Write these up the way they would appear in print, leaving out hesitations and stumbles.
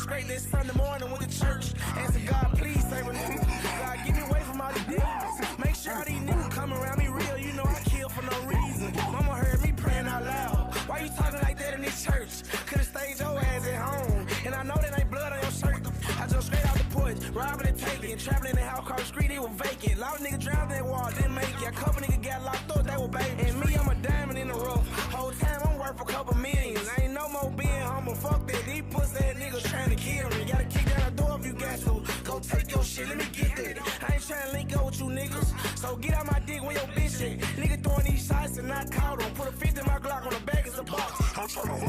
straight this Sunday morning with the church. Asking God, please save a nigga. God, get me away from all these demons. Make sure all these niggas come around me real. You know I kill for no reason. Mama heard me praying out loud. Why you talking like that in this church? Could've stayed your ass at home. And I know that ain't blood on your shirt. I just straight out the porch, robbing and taking. Traveling in the house called the street, it was vacant. Lot of niggas drowned in that wall, didn't make it. A couple niggas got locked up, they were baby. And me, I'm a diamond in the rough. Whole time I'm worth a couple millions. I ain't no more being humble, fuck that. These pussy ass niggas trying to kill me. Gotta kick down the door if you got to. Go take your shit, let me get that. I ain't trying to link up with you niggas. So get out my dick where your bitch at. Nigga throwing these shots and I caught him. Put a 50 in my Glock on the back, it's a box. I'm trying to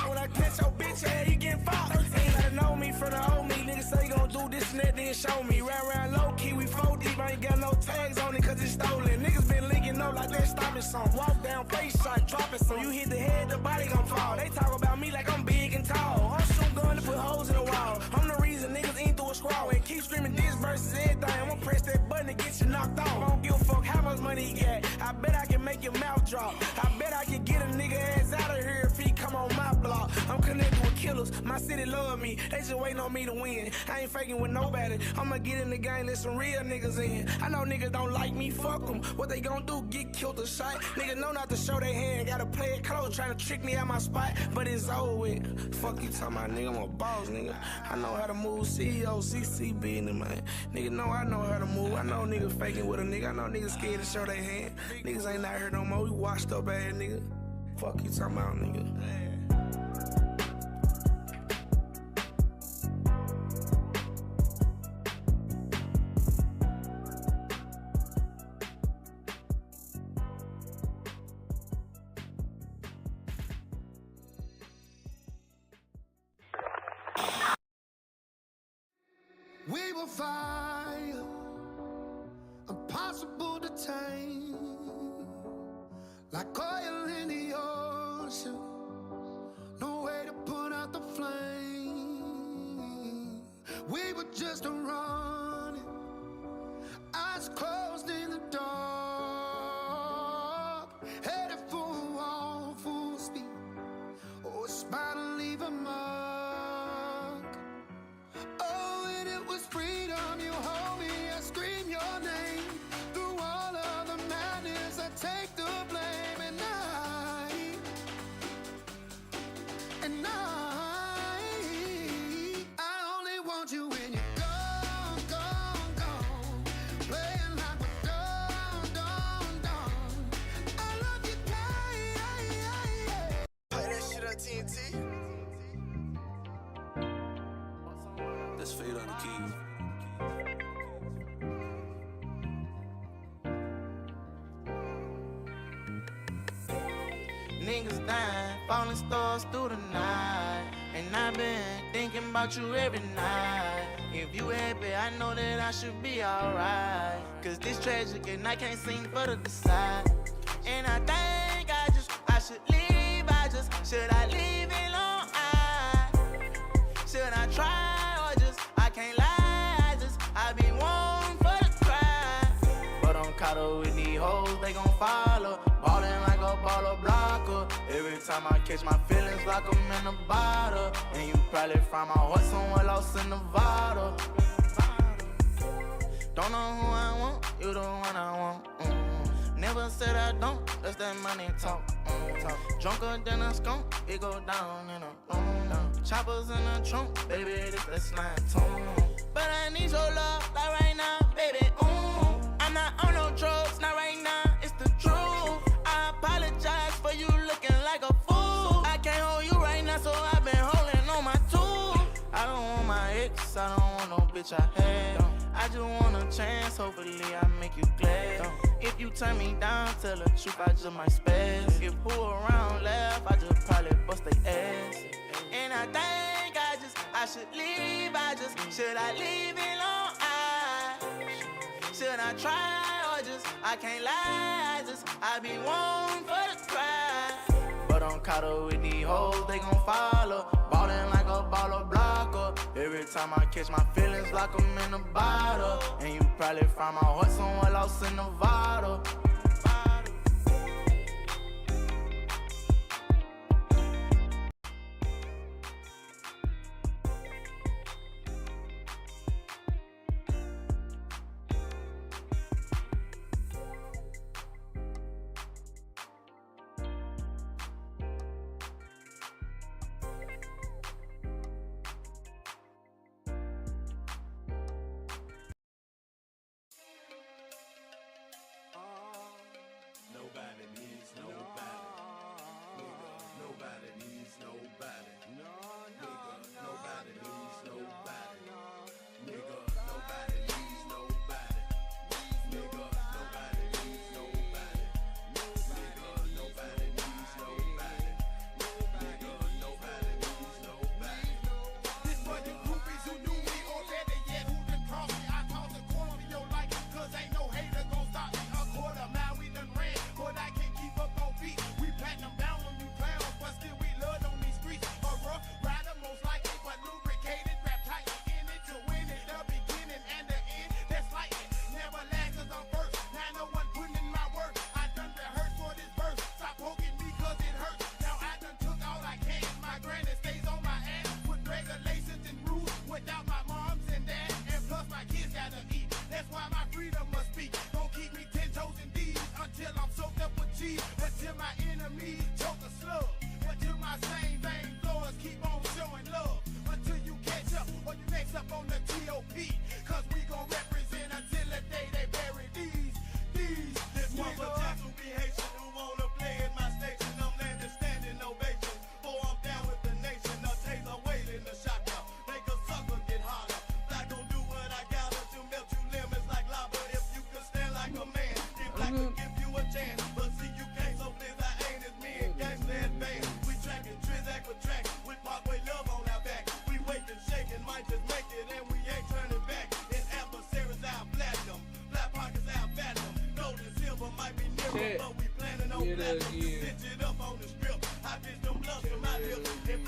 when I catch your bitch ass, you getting fought. 13, gotta know me from the old me. Niggas say you gon' do this and that, then show me. Round low key, we 4 deep. I ain't got no tags on it cause it's stolen. Niggas been linking up like that stopping song. Walk down, face shot, dropping some. You hit the head, the body gon' fall. They talk about me like I'm big and tall. I'm shooting gun to put holes in the wall. I'm the reason niggas ain't through a squall. And keep screaming this versus everything. I'ma press that button to get you knocked off. I don't give a fuck how much money he got. I bet I can make your mouth drop. I bet I can get a nigga ass out of here if he come on my block. I'm connected with killers. My city love me. They just waiting on me to win. I ain't faking with nobody. I'ma get in the game, let some real niggas in. I know niggas don't like me, fuck them. What they gon' do? Get killed or shot? Niggas know not to show their hand. Gotta play it close, trying to trick me out my spot. But it's over with. Fuck you talking about, nigga. I'm a boss, nigga. I know how to move. CEO, CCB in the man. Nigga know I know how to move. I know niggas faking with a nigga. I know niggas scared to show their hand. Niggas ain't out here no more. We washed up ass nigga. Fuck you talking about, nigga. We will fire, impossible to tame, like oil in the ocean, no way to put out the flame. We were just running, eyes closed in the dark, headed for a wall, full speed, oh, it's bound to leave a mark. Oh, and it was freedom, you hold me, I scream your name. Through all of the madness, I take the blame. And I only want you when you're gone, gone, gone. Playing like we're done, done. I love you tight. Play that shit on TNT. Let's fade on the keys. Niggas dying, falling stars through the night. And I've been thinking about you every night. If you happy, I know that I should be alright. Cause this tragic and I can't seem for to decide. And I think I should leave. Should I leave it alone? Should I try or I can't lie. I be one for the cry. But I'm caught up with these hoes, they gon' follow. Ballin' like a baller blocker. Every time I catch my feelings like I'm in a bottle. And you probably find my heart somewhere lost in Nevada. Don't know who I want, you the one I want. Never said I don't, that's that money talk. Drunker than a skunk, it go down in a room. Choppers in the trunk, baby, this that slime tune. But I need your love, like right now, baby, I'm not on no drugs, not right now, it's the truth. I apologize for you looking like a fool. I can't hold you right now, so I've been holding on my tools. I don't want my ex, I don't want no bitch I had. I just want a chance, hopefully I make you glad. If you turn me down, tell the truth, I just might spaz. If who around laugh, I just probably bust they ass. And I think I should leave, should I leave it alone? Should I try or I can't lie, I be one for the cry. But I'm caught up with these hoes, they gon' follow. Ballin' like a baller blocker. Every time I catch my feelings like I'm in a bottle. And you probably find my heart somewhere lost in Nevada.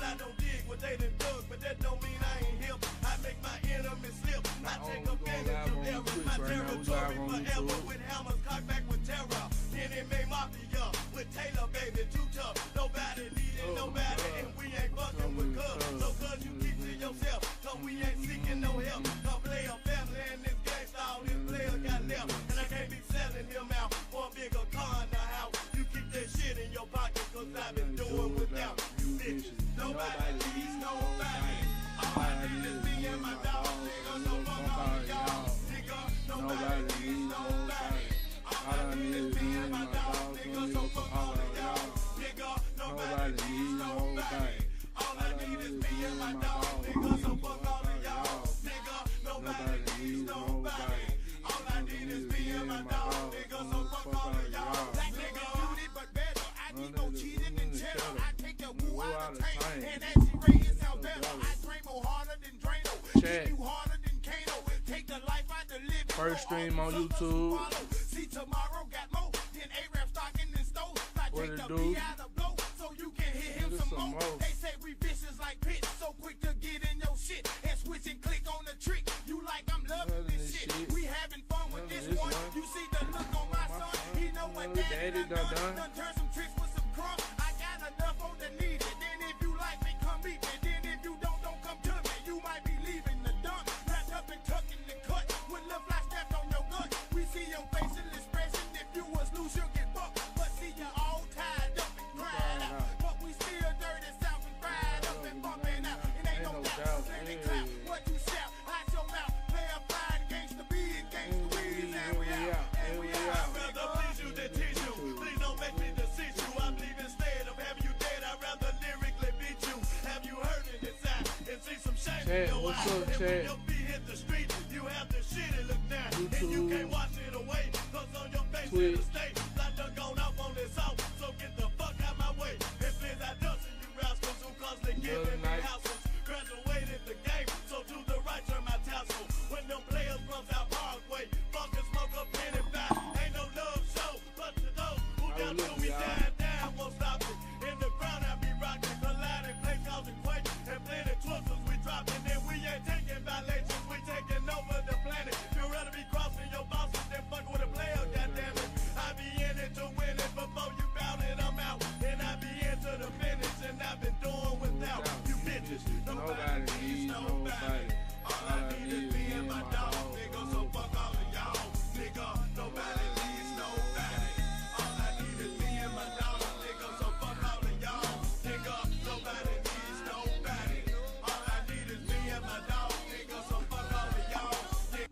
I don't dig what they done dug, but that don't mean I ain't hip. I make my enemies slip. I take advantage of errors. My territory forever with hammers cocked back with terror. MMA Mafia with Taylor, baby, too tough. Nobody needed nobody, and we ain't fucking with cuz. So cuz you keep to yourself, cause we ain't seeking no help. Cause play a family in this gangsta, all these players got left. And I can't be selling him out for a bigger car in the house. You keep that shit in your pocket, cause I've been doing without you bitches. Nobody needs nobody. All I need is me and my dog, nigga. So fuck all of y'all, nigga. Nobody needs nobody. All I need is me and my dog, nigga. So fuck all of y'all, nigga. Nobody needs nobody. All I need is me and my dog, nigga. So fuck all of y'all, nigga. Nobody needs nobody. All I need is me and my dog, nigga. So fuck all of y'all. Black nigga beauty, but better. I need no cheating and cheddar. I take the woo out of the tank, and as she raised out better. I drain more harder than Drano. Hit you harder than Kano. Take the life out the living. First stream on YouTube. See tomorrow got more than A-Rap stocking and stove. I take the beat out of blow so you can hit him some more. They say we vicious like pitch, so quick to get in your shit and switch and click on the trick. You like I'm loving this shit. We having fun with this one. You see the look on my son. He know what daddy done. Turn some tricks with some crumbs. I got enough on the needed. Then if you like me, come meet me. Then if you don't come to me. You might be leaving the dump. Wrapped up and tucked in the cut. With little fly strapped on your gut. We see your facial expression. If you was loose, you'll get fucked. But see you all tied up and cried out. But we still dirty south and fried up and bumping out. It ain't no doubt. Let me clap. What you shout? Hide your mouth. Play a fine gangsta be and gangsta weed. And we out. And we out. I'd rather please you than teach you. Please don't make me deceive you. I believe instead of having you dead, I'd rather lyrically beat you. Have you heard it inside and see some shame in your eyes? And when your feet hit the street, you have to shit and look down. And you can't wash it away, cause on your face in the state, I done gone off on this off. So get the fuck out my way. And please I dustin' you rascals who constantly giving me houses. Graduated the game, so to the right turn my tassel. When them players runs out Parkway, fuck and smoke up in and back. Ain't no love show, but to those who down till we down, won't stop it. In the ground I be rocking, colliding, play causing quake, and plenty twisters we dropping. And we ain't taking violations, we taking over the planet. You'd rather be crossing your bosses than fucking with a player, goddammit. I be in it to win it, before you bout it, I'm out. And I be into the finish, and I've been doing without you bitches. Nobody needs nobody. All I need is me and my dog, nigga. So fuck all of y'all, nigga. Nobody needs nobody. All I need is me and my dog, nigga. So fuck all of y'all, nigga. Nobody needs nobody. All I need is me and my dog, nigga. So fuck all of y'all, nigga.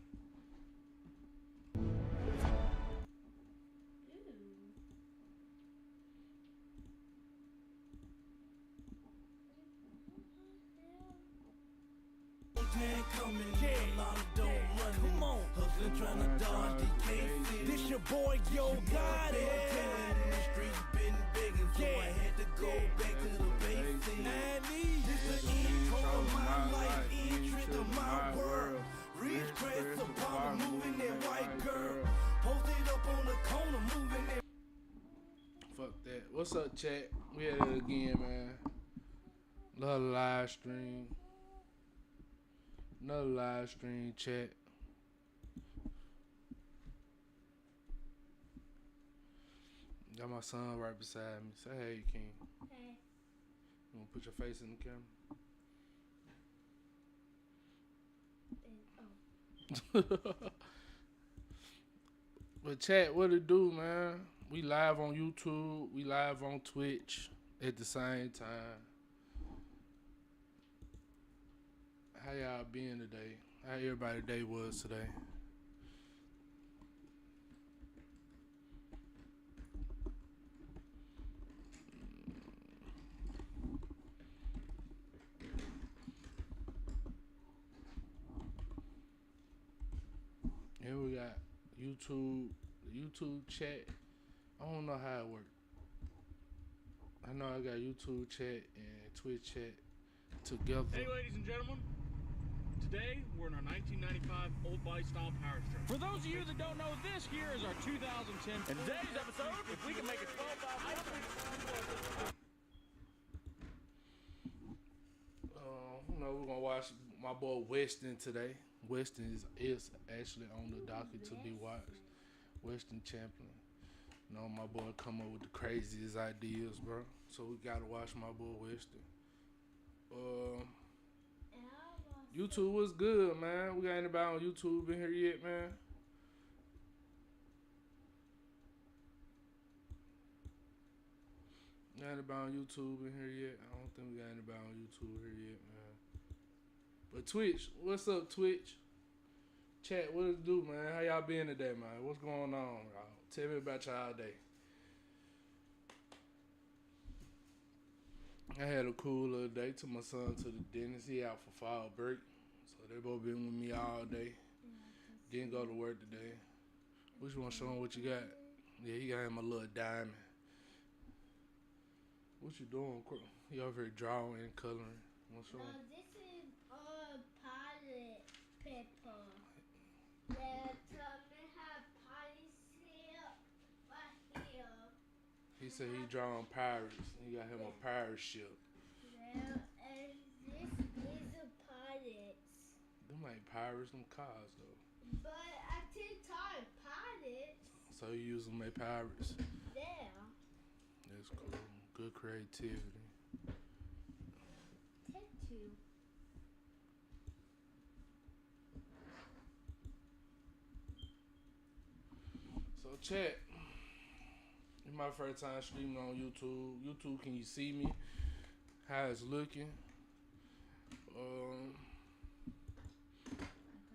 Come on, hustling, trying to dodge DK. This your boy, Yo Got It. In the streets, been begging, so I had to go back to the basics. This the intro of my life, entry to my world. Rich crest upon moving that white girl. Posted up on the corner, moving that. Fuck that. What's up, chat? We at it again, man. Another live stream. Another live stream, chat. Got my son right beside me. Say hey, King. Hey. You wanna put your face in the camera? But chat, what it do, man? We live on YouTube. We live on Twitch at the same time. How y'all been today? How everybody day was today? Here we got YouTube, the YouTube chat. I don't know how it works. I know I got YouTube chat and Twitch chat together. Hey, ladies and gentlemen. Today, we're in our 1995 Old Bike style power stroke. For those of you that don't know, this here is our 2010. In today's episode, if we can make a 12 by watch my boy Weston today. Weston is actually on the docket to be watched. Weston Champlin. You know, my boy come up with the craziest ideas, bro. So we gotta watch my boy Weston. YouTube was good, man. We got anybody on YouTube in here yet, man? Got anybody on YouTube in here yet? I don't think we got anybody on YouTube here yet, man. But Twitch, what's up, Twitch? Chat, what it do, man? How y'all been today, man? What's going on, y'all? Tell me about y'all day. I had a cool little day. Took my son to the dentist. He out for fall break. So they both been with me all day. Didn't go to work today. What you want to show him what you got? Yeah, he got him a little diamond. What you doing? You over here drawing and coloring. Want to show him? This is pilot paper. That they have pilot right here. He said he drawing pirates. He got him a pirate ship. Yeah, and this is a pilot. Them ain't pirates, them cars though. But I think type pilot. So you use them as pirates. There. That's cool. Good creativity. Tattoo. So chat. It's my first time streaming on YouTube. YouTube, can you see me? How it's looking?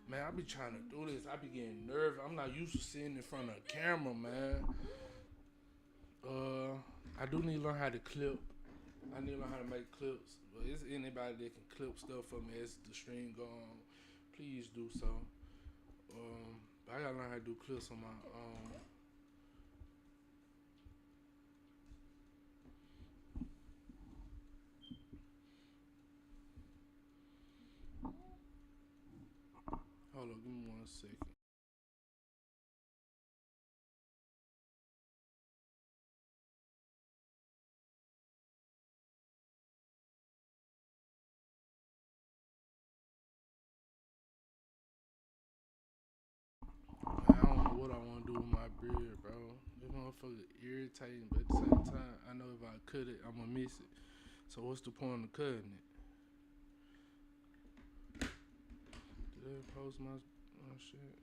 Man, I be trying to do this. I be getting nervous. I'm not used to sitting in front of a camera, man. I do need to learn how to clip. I need to learn how to make clips. But is anybody that can clip stuff for me as the stream go on, please do so. But I gotta learn how to do clips on my own. Hold on, give me 1 second. I don't know what I want to do with my beard, bro. This motherfucker irritating, but at the same time, I know if I cut it, I'm gonna miss it. So what's the point of cutting it? Did they post my shit?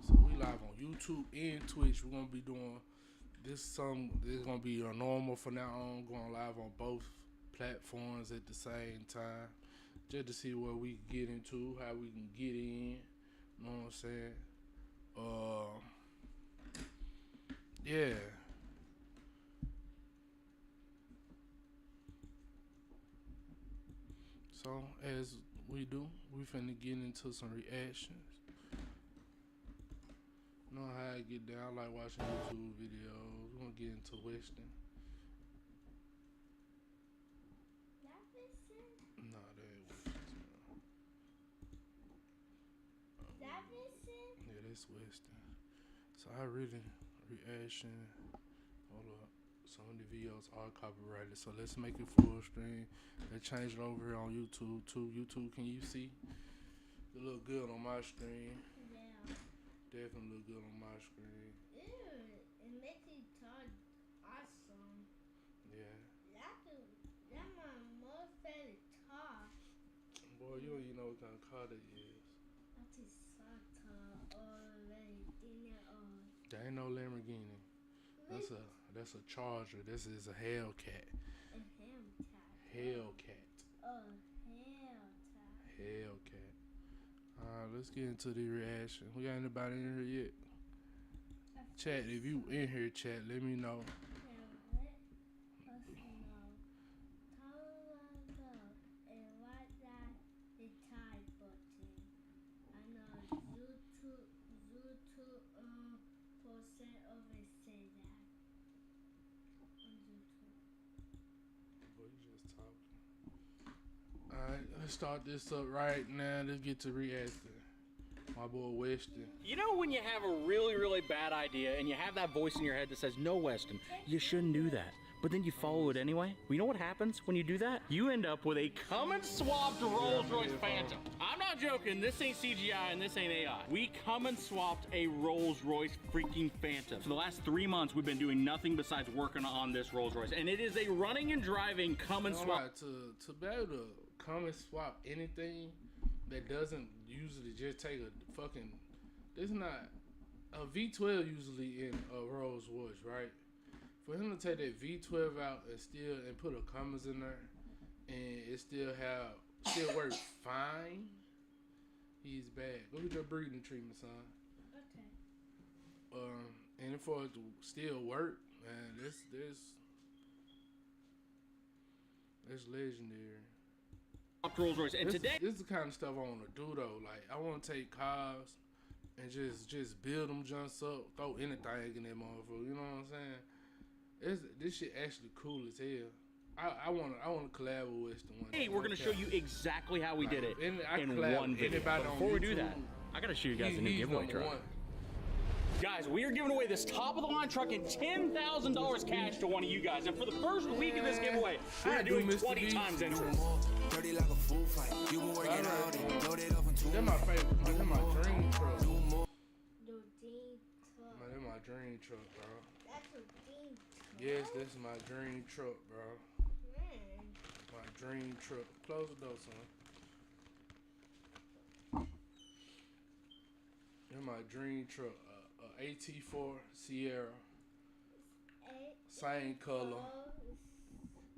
So we live on YouTube and Twitch. We're gonna be doing this. This is gonna be a normal from now on. Going live on both platforms at the same time, just to see what we can get into, how we can get in. You know what I'm saying? Yeah. So as we do, we finna get into some reactions. Know how I get down. I like watching YouTube videos. We're gonna get into Weston. No, that ain't Weston. Yeah, that's Weston. So I really reaction. Hold up. Some of the videos are copyrighted, so let's make it full screen. Let's change it over here on YouTube too. YouTube, can you see? It look good on my screen. Yeah. Definitely look good on my screen. Ew, it makes it awesome. Yeah. That's my most favorite car. Boy, you don't even know what kind of car that is. That is Santa already. That ain't no Lamborghini. That's a Charger. This is a Hellcat. A Hellcat. Hellcat. Hellcat. Alright, let's get into the reaction. We got anybody in here yet? Chat, if you in here, chat, let me know. Alright, let's start this up right now. Let's get to reacting. My boy Weston. You know when you have a really, really bad idea and you have that voice in your head that says, no, Weston, you shouldn't do that. but then you follow it anyway? Well, you know what happens when you do that? You end up with a Cummins swapped Rolls-Royce Phantom. I'm not joking, this ain't CGI and this ain't AI. We Cummins swapped a Rolls-Royce freaking Phantom. For the last 3 months, we've been doing nothing besides working on this Rolls-Royce, and it is a running and driving Cummins swap. Right, to be able to Cummins swap anything that doesn't usually just take a fucking, there's not, a V12 usually in a Rolls-Royce, right? For him to take that V12 out and put a Cummins in there and it still work fine, he's bad. Go get your breathing treatment, son. Okay. And for it to still work, man, this legendary. Rolls-Royce, and today This is the kind of stuff I want to do though. Like I want to take cars and just build them junks up, throw anything in that motherfucker. You know what I'm saying? This shit actually cool as hell. I want to collab with Weston one. Hey, we're gonna show you exactly how we did it in collab one video. anybody But on before we do YouTube, that, I gotta show you guys a new giveaway number truck. one. Guys, we are giving away this top-of-the-line truck and $10,000 cash to one of you guys. And for the first week of this giveaway, we're doing 20 times entries. Dirty like a fool fight. You been working out and loaded up in 2 That's my favorite. That's my dream truck. The Dean truck. Man, that's my dream truck, bro. That's a Dean truck. Yes, this is my dream truck, bro. Man. My dream truck. Close the door, son. That's my dream truck. AT4 Sierra. Same color.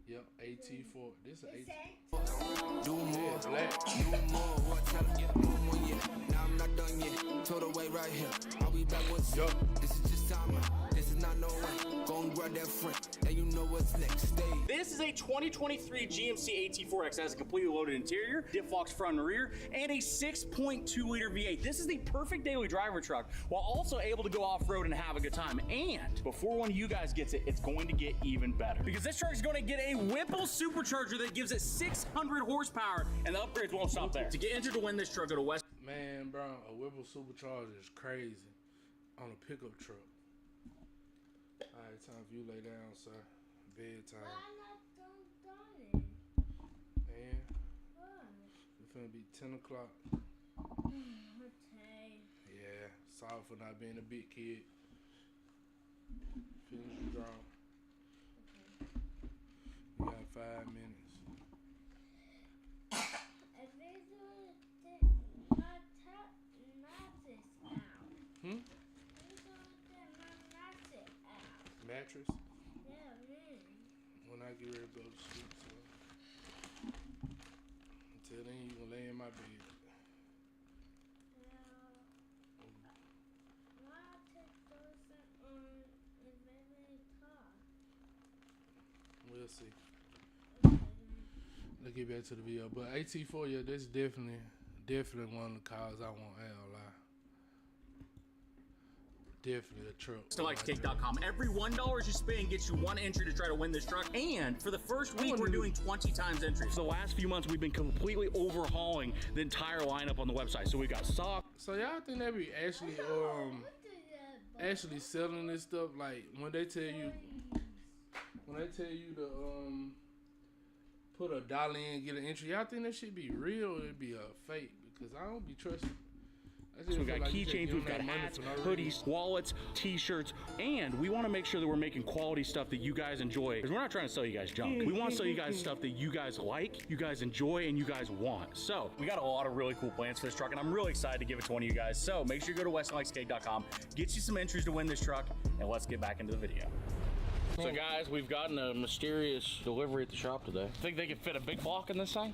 Yep, AT4. This is AT4. Do more, Black. do more. What tell her? Do more, yeah. Now I'm not done yet. Told her wait right here. I'll be back once. Yup. This is just time. This is not no way. Go and grab that friend. Now you know what's next. Stay. This is a 2023 GMC AT4X that has a completely loaded interior, diff locks front and rear, and a 6.2 liter V8. This is the perfect daily driver truck while also able to go off-road and have a good time. And before one of you guys gets it, it's going to get even better because this truck is going to get a Whipple supercharger that gives it 600 horsepower, and the upgrades won't stop there. To get entered to win this truck, go to West. Man, bro, a Whipple supercharger is crazy on a pickup truck. All right, time for you lay down, sir. Bedtime. I'm not done. Man, What? it's finna be 10 o'clock. Okay. Yeah, sorry for not being a big kid. Finish your draw. You got 5 minutes. If it's my mattress out. Hmm? It's my mattress out. Mattress? Yeah, man. When I get ready to go to sleep, so. Until then, you gonna lay in my bed. We'll see. Let's get back to the video. But AT4, yeah, this is definitely one of the cars I want. I ain't gonna lie. Definitely a truck. StockCake.com. Every $1 you spend gets you one entry to try to win this truck. And for the first week, we're doing 20 times entries. For the last few months, we've been completely overhauling the entire lineup on the website. So we got stock. So y'all think they be actually selling this stuff? Like when they tell you to put $1 in, get an entry, y'all think that shit be real or it be a fake? Because I don't be trusting. So we've got keychains, we've got hats, hoodies, wallets, t-shirts, and we want to make sure that we're making quality stuff that you guys enjoy. Because we're not trying to sell you guys junk. We want to sell you guys stuff that you guys like, you guys enjoy, and you guys want. So we got a lot of really cool plans for this truck, and I'm really excited to give it to one of you guys. So make sure you go to westonlikescake.com, get you some entries to win this truck, and let's get back into the video. So guys, we've gotten a mysterious delivery at the shop today. Think they can fit a big block in this thing?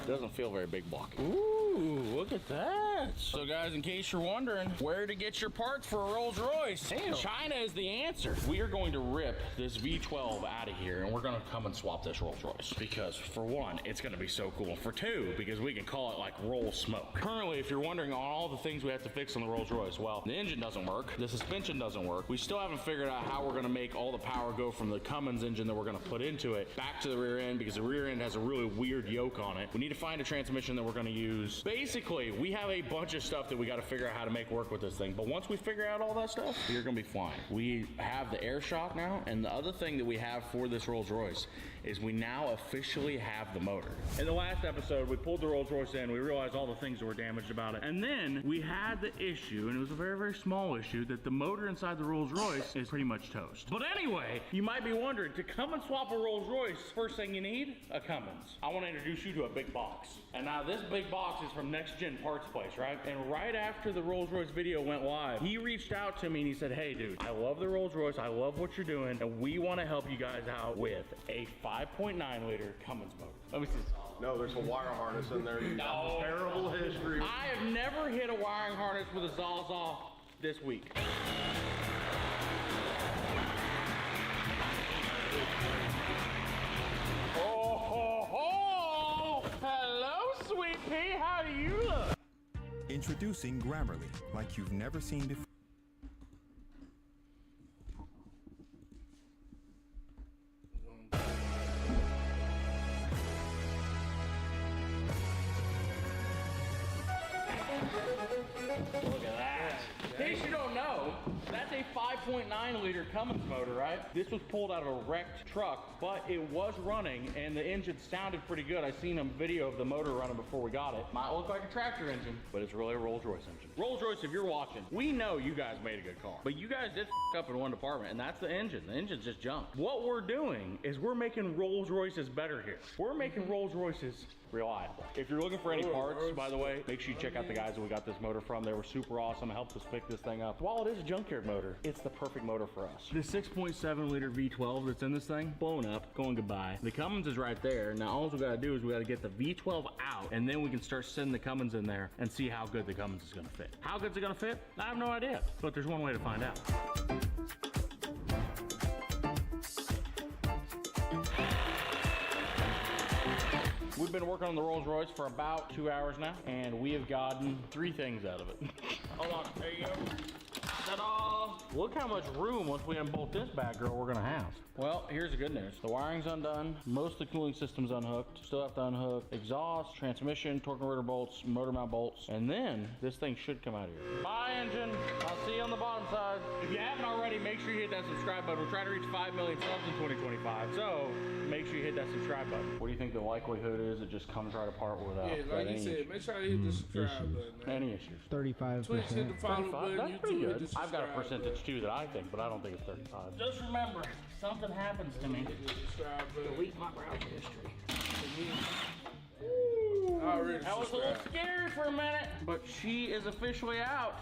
Doesn't feel very big block. Ooh, look at that. So guys, in case you're wondering where to get your parts for a Rolls Royce, China is the answer. We are going to rip this V12 out of here and we're gonna come and swap this Rolls Royce. Because for one, it's gonna be so cool. For two, because we can call it like roll smoke. Currently, if you're wondering on all the things we have to fix on the Rolls Royce, well, the engine doesn't work, the suspension doesn't work. We still haven't figured out how we're gonna make all the power go from the Cummins engine that we're gonna put into it back to the rear end because the rear end has a really weird yoke on it. We need to find a transmission that we're gonna use. Basically, we have a bunch of stuff that we got to figure out how to make work with this thing. But once we figure out all that stuff, you're gonna be flying. We have the air shock now, and the other thing that we have for this Rolls Royce is we now officially have the motor. In the last episode, we pulled the Rolls Royce in, we realized all the things that were damaged about it. And then we had the issue, and it was a very, very small issue, that the motor inside the Rolls Royce is pretty much toast. But anyway, you might be wondering, to come and swap a Rolls Royce, first thing you need, a Cummins. I wanna introduce you to a big box. And now this big box is from Next Gen Parts Place, right? And right after the Rolls Royce video went live, he reached out to me and he said, hey dude, I love the Rolls Royce, I love what you're doing, and we wanna help you guys out with a 5.9 liter Cummins motor. Let me see. No, there's a wire harness in there. No. Terrible history. I have never hit a wiring harness with a Sawzall this week. Oh, ho, ho. Hello, sweet pea. How do you look? Introducing Grammarly, like you've never seen before. Look at that. In case you don't know, that's a 5.9 liter Cummins motor, right? This was pulled out of a wrecked truck, but it was running and the engine sounded pretty good. I seen a video of the motor running before we got it. Might look like a tractor engine, but it's really a Rolls Royce engine. Rolls Royce, if you're watching, we know you guys made a good car, but you guys did f up in one department, and that's the engine. The engine's just junk. What we're doing is we're making Rolls Royces better here. We're making Rolls Royces reliable. If you're looking for any parts, by the way, make sure you check out the guys that we got this motor from. They were super awesome, helped us pick this thing up. While it is a junkyard motor, it's the perfect motor for us. The 6.7 liter V12 that's in this thing, blown up, going goodbye. The Cummins is right there. Now all we gotta do is we gotta get the V12 out, and then we can start sending the Cummins in there and see how good the Cummins is gonna fit. How good's it gonna fit? I have no idea, but there's one way to find out. We've been working on the Rolls Royce for about 2 hours now, and we have gotten 3 things out of it. Hold on, there you go. Ta-da! Look how much room, once we unbolt this bad girl, we're gonna have. Well, here's the good news. The wiring's undone, most of the cooling system's unhooked, still have to unhook exhaust, transmission, torque converter bolts, motor mount bolts, and then this thing should come out of here. Bye, engine. I'll see you on the bottom side. If you haven't already, make sure you hit that subscribe button. We're trying to reach 5 million subs in 2025, so make sure you hit that subscribe button. What do you think the likelihood is it just comes right apart without like you said, make sure you hit the subscribe button, man. Any issues? 35%. Twitch hit the follow button, That's pretty YouTube hit good. the I've got a subscribe percentage too that I think, but I don't think it's 35. Just remember, something happens to me. Delete my browser history. That was a little scary for a minute, but she is officially out.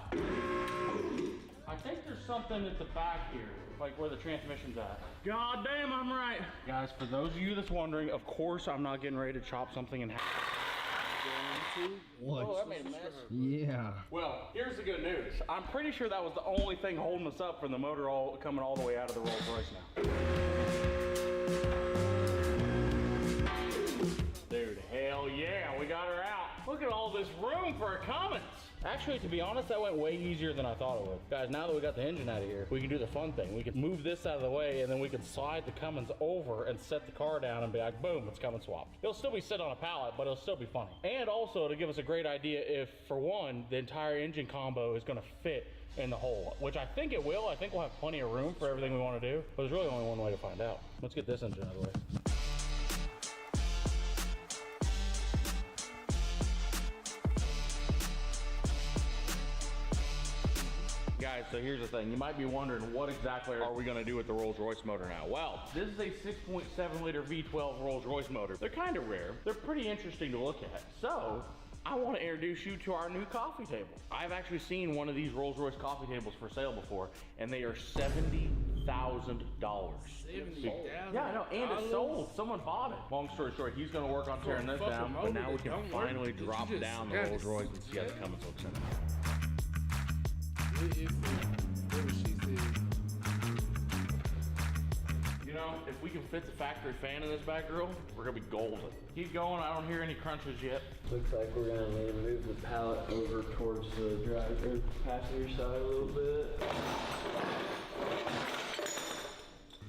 I think there's something at the back here, like where the transmission's at. God damn, I'm right. Guys, for those of you that's wondering, of course I'm not getting ready to chop something in half. What? Oh, that made a mess. Yeah. Well, here's the good news. I'm pretty sure that was the only thing holding us up from the motor coming all the way out of the Rolls Royce now. Dude, hell yeah, we got her out. Look at all this room for a Cummins. Actually, to be honest, that went way easier than I thought it would. Guys, now that we got the engine out of here, we can do the fun thing. We can move this out of the way, and then we can slide the Cummins over and set the car down and be like, boom, it's Cummins swapped. It'll still be sitting on a pallet, but it'll still be funny. And also to give us a great idea if, for one, the entire engine combo is gonna fit in the hole, which I think it will. I think we'll have plenty of room for everything we wanna do, but there's really only one way to find out. Let's get this engine out of the way. Guys, so here's the thing. You might be wondering, what exactly are we gonna do with the Rolls Royce motor now? Well, this is a 6.7 liter V12 Rolls Royce motor. They're kind of rare. They're pretty interesting to look at. So, I wanna introduce you to our new coffee table. I've actually seen one of these Rolls Royce coffee tables for sale before, and they are $70,000. Yeah, I know, and it's sold. Someone bought it. Long story short, he's gonna work on tearing this down, but now we can finally drop down the Rolls Royce and see how the Cummins looks in it. You know, if we can fit the factory fan in this bad girl, we're gonna be golden. Keep going, I don't hear any crunches yet. Looks like we're gonna move the pallet over towards the driver passenger side a little bit.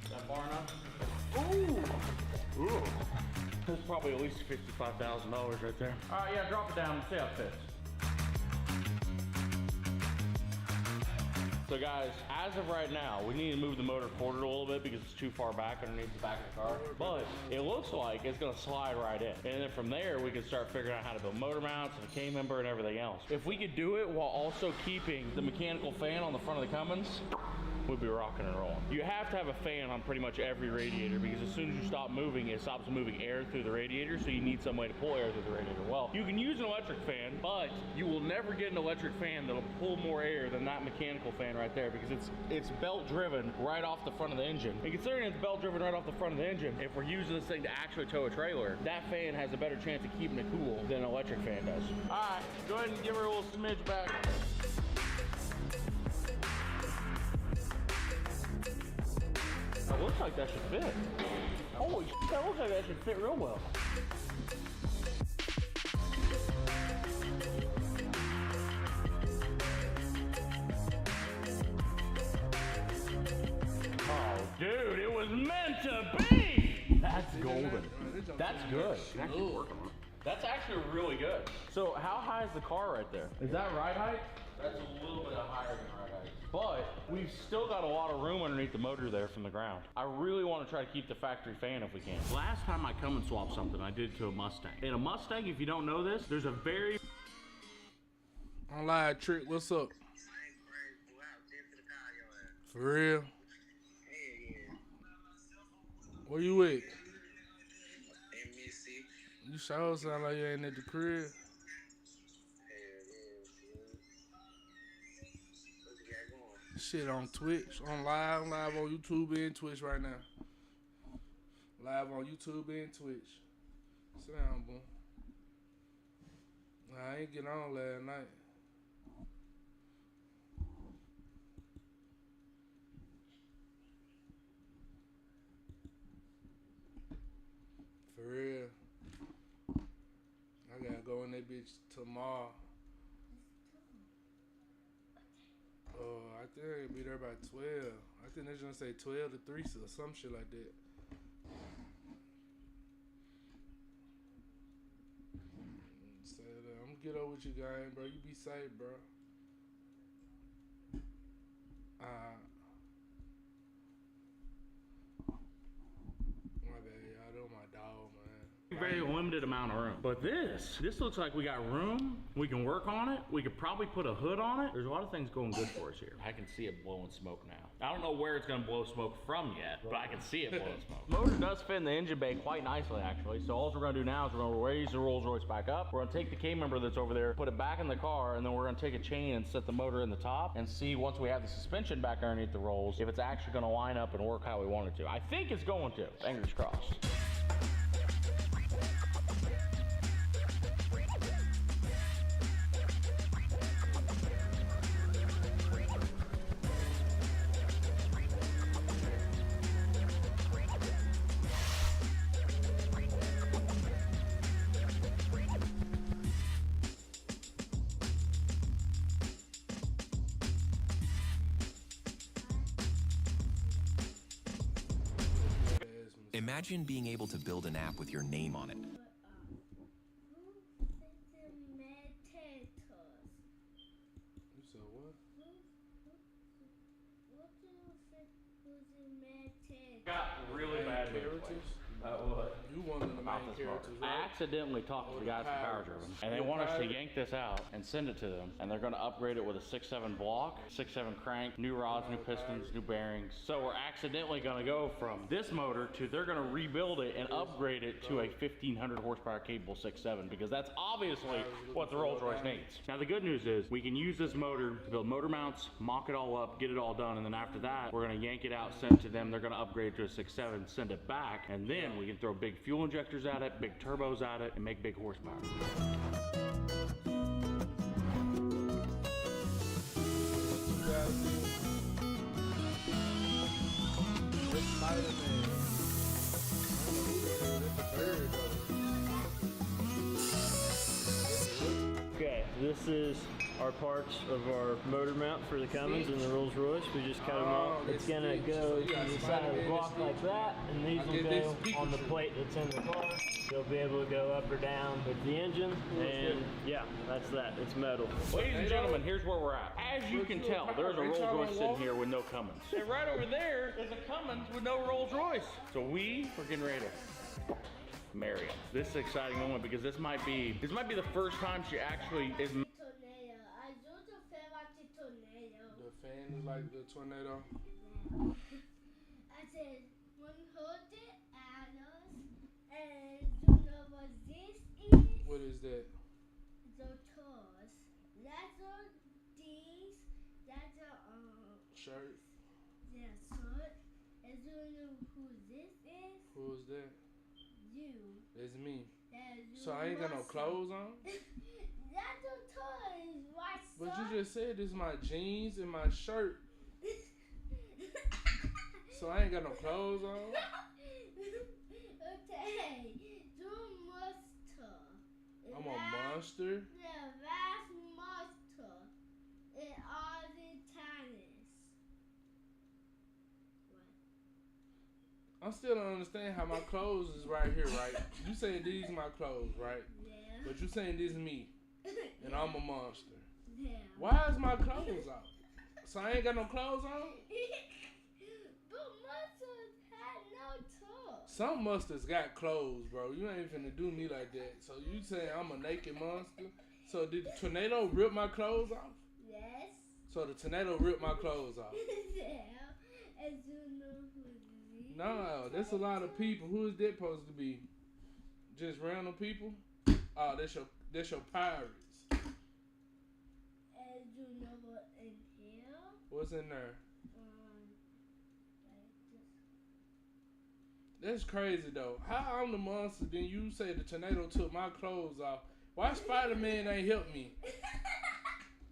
Is that far enough? Ooh! Ooh! That's probably at least $55,000 right there. All right, yeah, drop it down and see how it fits. So guys, as of right now, we need to move the motor forward a little bit because it's too far back underneath the back of the car. But it looks like it's gonna slide right in. And then from there, we can start figuring out how to build motor mounts and a K-member and everything else. If we could do it while also keeping the mechanical fan on the front of the Cummins, we'll be rocking and rolling. You have to have a fan on pretty much every radiator because as soon as you stop moving, it stops moving air through the radiator, so you need some way to pull air through the radiator. Well, you can use an electric fan, but you will never get an electric fan that'll pull more air than that mechanical fan right there because it's belt driven right off the front of the engine. And considering it's belt driven right off the front of the engine, if we're using this thing to actually tow a trailer, that fan has a better chance of keeping it cool than an electric fan does. All right, go ahead and give her a little smidge back. That looks like that should fit. Holy shit, that looks like that should fit real well. Oh, dude, it was meant to be! That's golden. That's good. That's actually really good. So how high is the car right there? Is that ride height? That's a little bit higher than ride height. But we've still got a lot of room underneath the motor there from the ground. I really want to try to keep the factory fan if we can. Last time I come and swap something, I did to a Mustang. In a Mustang, if you don't know this, there's a very... On live, Trick, what's up? For real? Where you at? You sure sound like you ain't at the crib. Shit on Twitch, on live on YouTube and Twitch right now. Live on YouTube and Twitch. Sit down, boom. I ain't getting on last night. For real. I gotta go in that bitch tomorrow. I think I can be there by 12. I think they're gonna say 12 to 3 or some shit like that. Say that. I'm gonna get over with you, gang, bro. You be safe, bro. My bad, y'all. That was my dog, man. Very limited amount of room. But this looks like we got room. We can work on it. We could probably put a hood on it. There's a lot of things going good for us here. I can see it blowing smoke now. I don't know where it's gonna blow smoke from yet, but I can see it blowing smoke. Motor does fit in the engine bay quite nicely, actually. So all we're gonna do now is we're gonna raise the Rolls Royce back up. We're gonna take the K-member that's over there, put it back in the car, and then we're gonna take a chain and set the motor in the top and see once we have the suspension back underneath the rolls, if it's actually gonna line up and work how we want it to. I think it's going to. Fingers crossed. Imagine being able to build an app with your name on it. You said what? Got really bad characters. You one of the main characters, right? I accidentally talked to the guys from Power Driven, and they want us to yank this out and send it to them, and they're going to upgrade it with a 6.7 block, 6.7 crank, new rods, new pistons, new bearings. So we're accidentally going to go from this motor to they're going to rebuild it and upgrade it to a 1,500 horsepower capable 6.7 because that's obviously what the Rolls Royce needs. Now the good news is we can use this motor to build motor mounts, mock it all up, get it all done, and then after that we're going to yank it out, send it to them. They're going to upgrade it to a 6.7, send it back, and then we can throw big fuel injectors at it, big turbos at it, and make big horsepower. Okay, this is our parts of our motor mount for the Cummins and the Rolls Royce. We just cut them off. It's gonna go to the side of the block like that, and these will go on the plate that's in the car. They'll be able to go up or down with the engine, and yeah, that's that. It's metal. Ladies and gentlemen, here's where we're at. As you can tell, there's a Rolls Royce sitting here with no Cummins. And right over there is a Cummins with no Rolls Royce. So we're getting ready to marry him. This is an exciting moment because this might be the first time she actually is. Tornado. I do the fan like the tornado. The fan is like the tornado. I said, when hold it at us, and you know what this is? What is that? The toes. That's all these. That's a Shirt. yeah, shirt. And you know who this is? Who's that? You. It's me. That's So I ain't got no clothes on? That's the toys, right? But you just said this is my jeans and my shirt. So I ain't got no clothes on? Okay, do monster. I'm a monster? Yeah, that's monster. In all the tennis. I still don't understand how my clothes is right here, right? You saying these my clothes, right? Yeah. But you saying this is me, and I'm a monster. Yeah. Why is my clothes off? So I ain't got no clothes on? But monsters had no toes. Some monsters got clothes, bro. You ain't finna do me like that. So you saying I'm a naked monster? So did the tornado rip my clothes off? Yes. So the tornado ripped my clothes off. Yeah. And you know who this is? No, there's a lot of people. Who is that supposed to be? Just random people? Oh, that's your pirates. And you know what in here? What's in there? Like this. That's crazy though. How I'm the monster, then you say the tornado took my clothes off. Why Spider-Man ain't help me?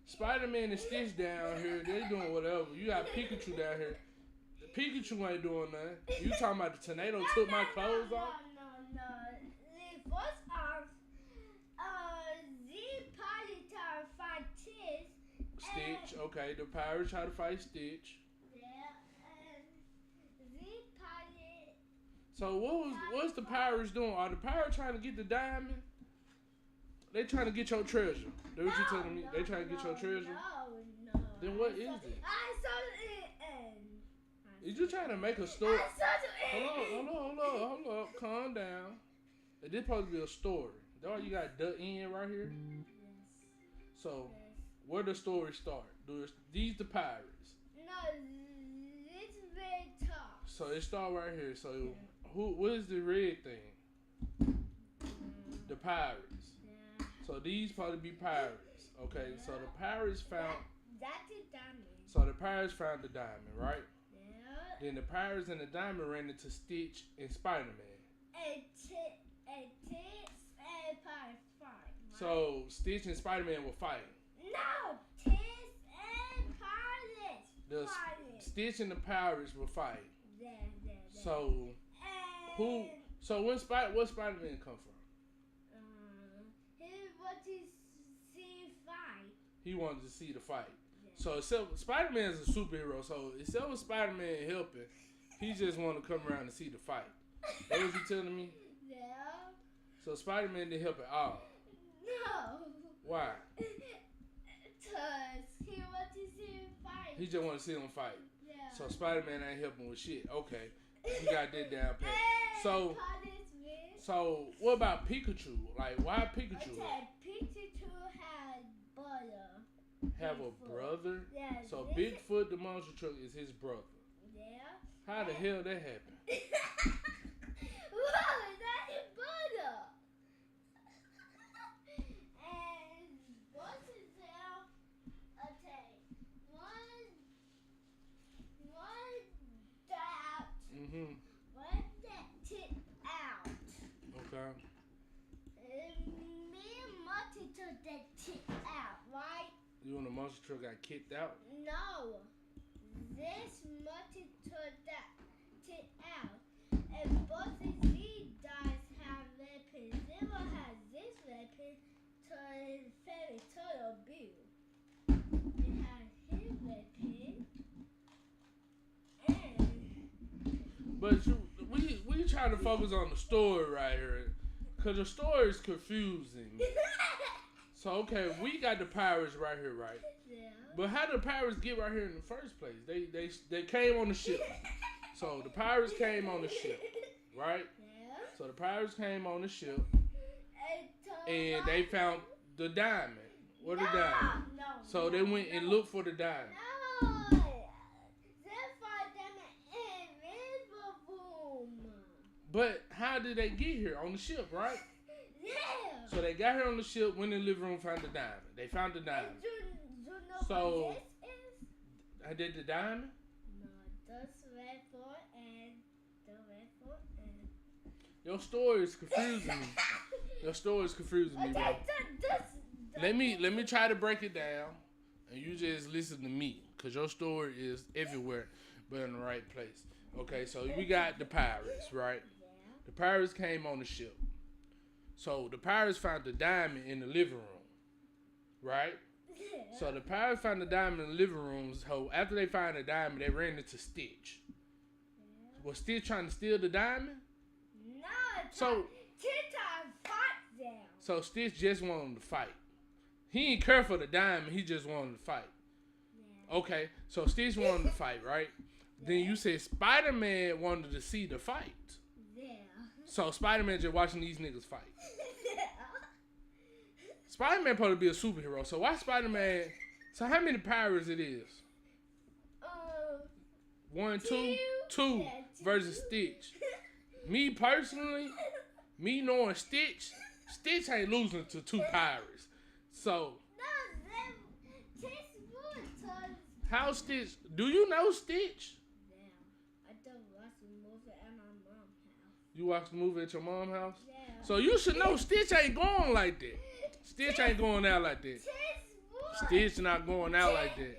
Spider-Man and Stitch down here, they doing whatever. You got Pikachu down here. Pikachu ain't doing nothing. You talking about the tornado took my clothes off? No. The first off, the party try to fight Stitch, okay. The pirates try to fight Stitch. Yeah, and the party. So what's the pirates doing? Are the pirates trying to get the diamond? They trying to get your treasure. That's what you telling me? They trying to get your treasure? No. Then what is it? I saw it end. Is you trying to make a story? I saw it end. Hold up. Calm down. This supposed to be a story. Dog, you got the end right here? Yes. So, where the story start? These the pirates. No, it's very tough. So it start right here. So what is the red thing? The pirates. Yeah. So these probably be pirates. Okay, so the pirates found. That's a diamond. So the pirates found the diamond, right? Yeah. Then the pirates and the diamond ran into Stitch and Spider-Man. And pirates fight. Right? So Stitch and Spider-Man were fighting. No, Tiss and pirates. The Stitch and the pirates were fighting. There. So who? So what Spider-Man come from? He wanted to see fight. He wanted to see the fight. Yeah. So Spider-Man is a superhero. So instead of Spider-Man helping, he just want to come around and see the fight. That what you telling me? Yeah. So Spider-Man didn't help at all. No. Why? Because he wanted to see him fight. He just want to see him fight. Yeah. So Spider-Man ain't helping with shit. Okay, you got that down pat. So what about Pikachu? Like, why Pikachu? Okay, Pikachu had brother. Have a brother? Yeah. So Bigfoot the monster truck is his brother. Yeah. How the hell that happened? Whoa, that's his brother. And what's his name? Okay, one that. One that tip out. Okay. Me and Monty took that tip out, right? You and the monster truck got kicked out? No. This Monty took that tip out. And both of these guys have weapons. Zero has this weapon to Fairy Turtle Bill. But we trying to focus on the story right here, cause the story is confusing. So okay, we got the pirates right here, right? Yeah. But how did the pirates get right here in the first place? They came on the ship. So the pirates came on the ship, right? Yeah. So the pirates came on the ship, and they found the diamond. Where the diamond? No. So they went and looked for the diamond. No. They find them in river room. But how did they get here on the ship, right? Yeah. So they got here on the ship, went in the living room, found the diamond. They found the diamond. Do you know So- what this is? I did the diamond? No, that's red for and the red for and. Your story is confusing me. Your story is confusing me, bro. Let me try to break it down, and you just listen to me, cause your story is everywhere, but in the right place. Okay, so we got the pirates, right? The pirates came on the ship. So the pirates found the diamond in the living room, right? So the pirates found the diamond in the living room. So after they found the diamond, they ran into Stitch. Was Stitch trying to steal the diamond? No. So Titan fought them. So Stitch just wanted to fight. He ain't care for the diamond. He just wanted to fight. Yeah. Okay, so Stitch wanted to fight, right? Then you said Spider-Man wanted to see the fight. Yeah. So Spider-Man just watching these niggas fight. Spider-Man supposed to be a superhero. So why Spider-Man? So how many pirates it is? 1, 2, 2 Yeah, versus Stitch. Me personally, me knowing Stitch ain't losing to 2 pirates. So how Stitch? Do you know Stitch? Yeah. I don't watch the movie at my mom's house. You watch the movie at your mom's house? Yeah. So you should know Stitch ain't going like that. Stitch ain't going out like that. Stitch not going out like that.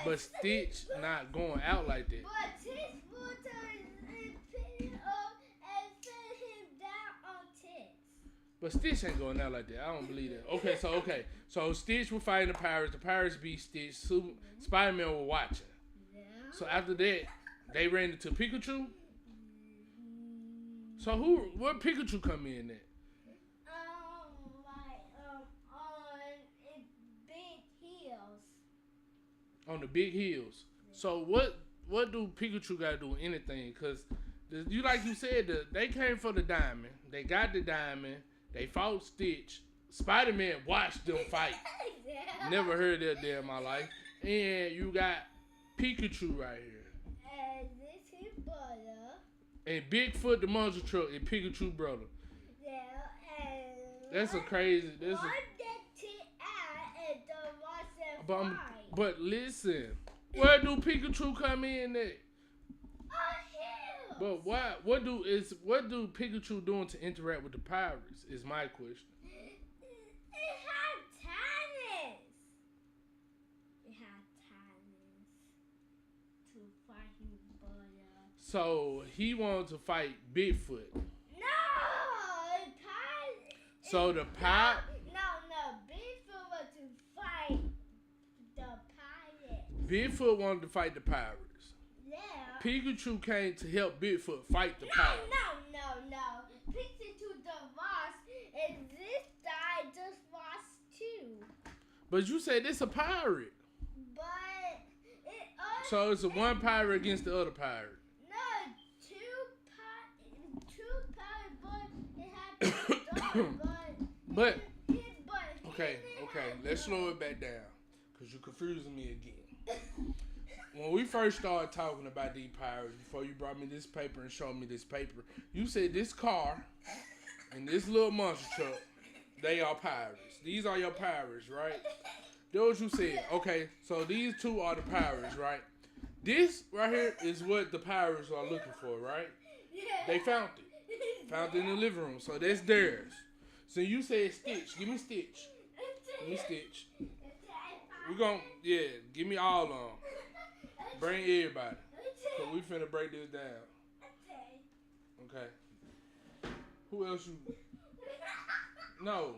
But Stitch not going out like that. But Tiss water and pick him up and set him down on Tiss. But Stitch ain't going out like that. I don't believe that. Okay. So Stitch was fighting the pirates. The pirates beat Stitch. Spider-Man was watching. Yeah. So after that, they ran into Pikachu. So where Pikachu come in at? On big hills. On the big hills. So what do Pikachu gotta do with anything? Cause you like you said, they came for the diamond. They got the diamond. They fought Stitch. Spider-Man watched them fight. Yeah. Never heard that day in my life. And you got Pikachu right here. And this his brother. And Bigfoot the monster truck and Pikachu brother. Yeah. And That's a crazy. one that and the watch them fight. But listen, where do Pikachu come in at? Oh, But what do Pikachu doing to interact with the pirates is my question. It had tennis. It had tennis to fight his brother. So he wanted to fight Bigfoot. No, So the pirate. No. Bigfoot was to fight the pirate. Bigfoot wanted to fight the pirates. Yeah. Pikachu came to help Bigfoot fight the pirates. No. Pikachu the boss, and this guy just lost too. But you said it's a pirate. But it also So it's a one pirate against the other pirate. no two pirates, but it had But but okay, let's slow it back down, cause you're confusing me again. When we first started talking about these pirates, before you brought me this paper and showed me this paper, you said this car and this little monster truck, they are pirates. These are your pirates, right? That's what you said. Okay, so these two are the pirates, right? This right here is what the pirates are looking for, right? They found it. Found it in the living room, so that's theirs. So you said Stitch. Give me Stitch. Give me Stitch. We're gonna, give me all of them. Bring everybody. So we finna break this down. Okay. Who else you? No.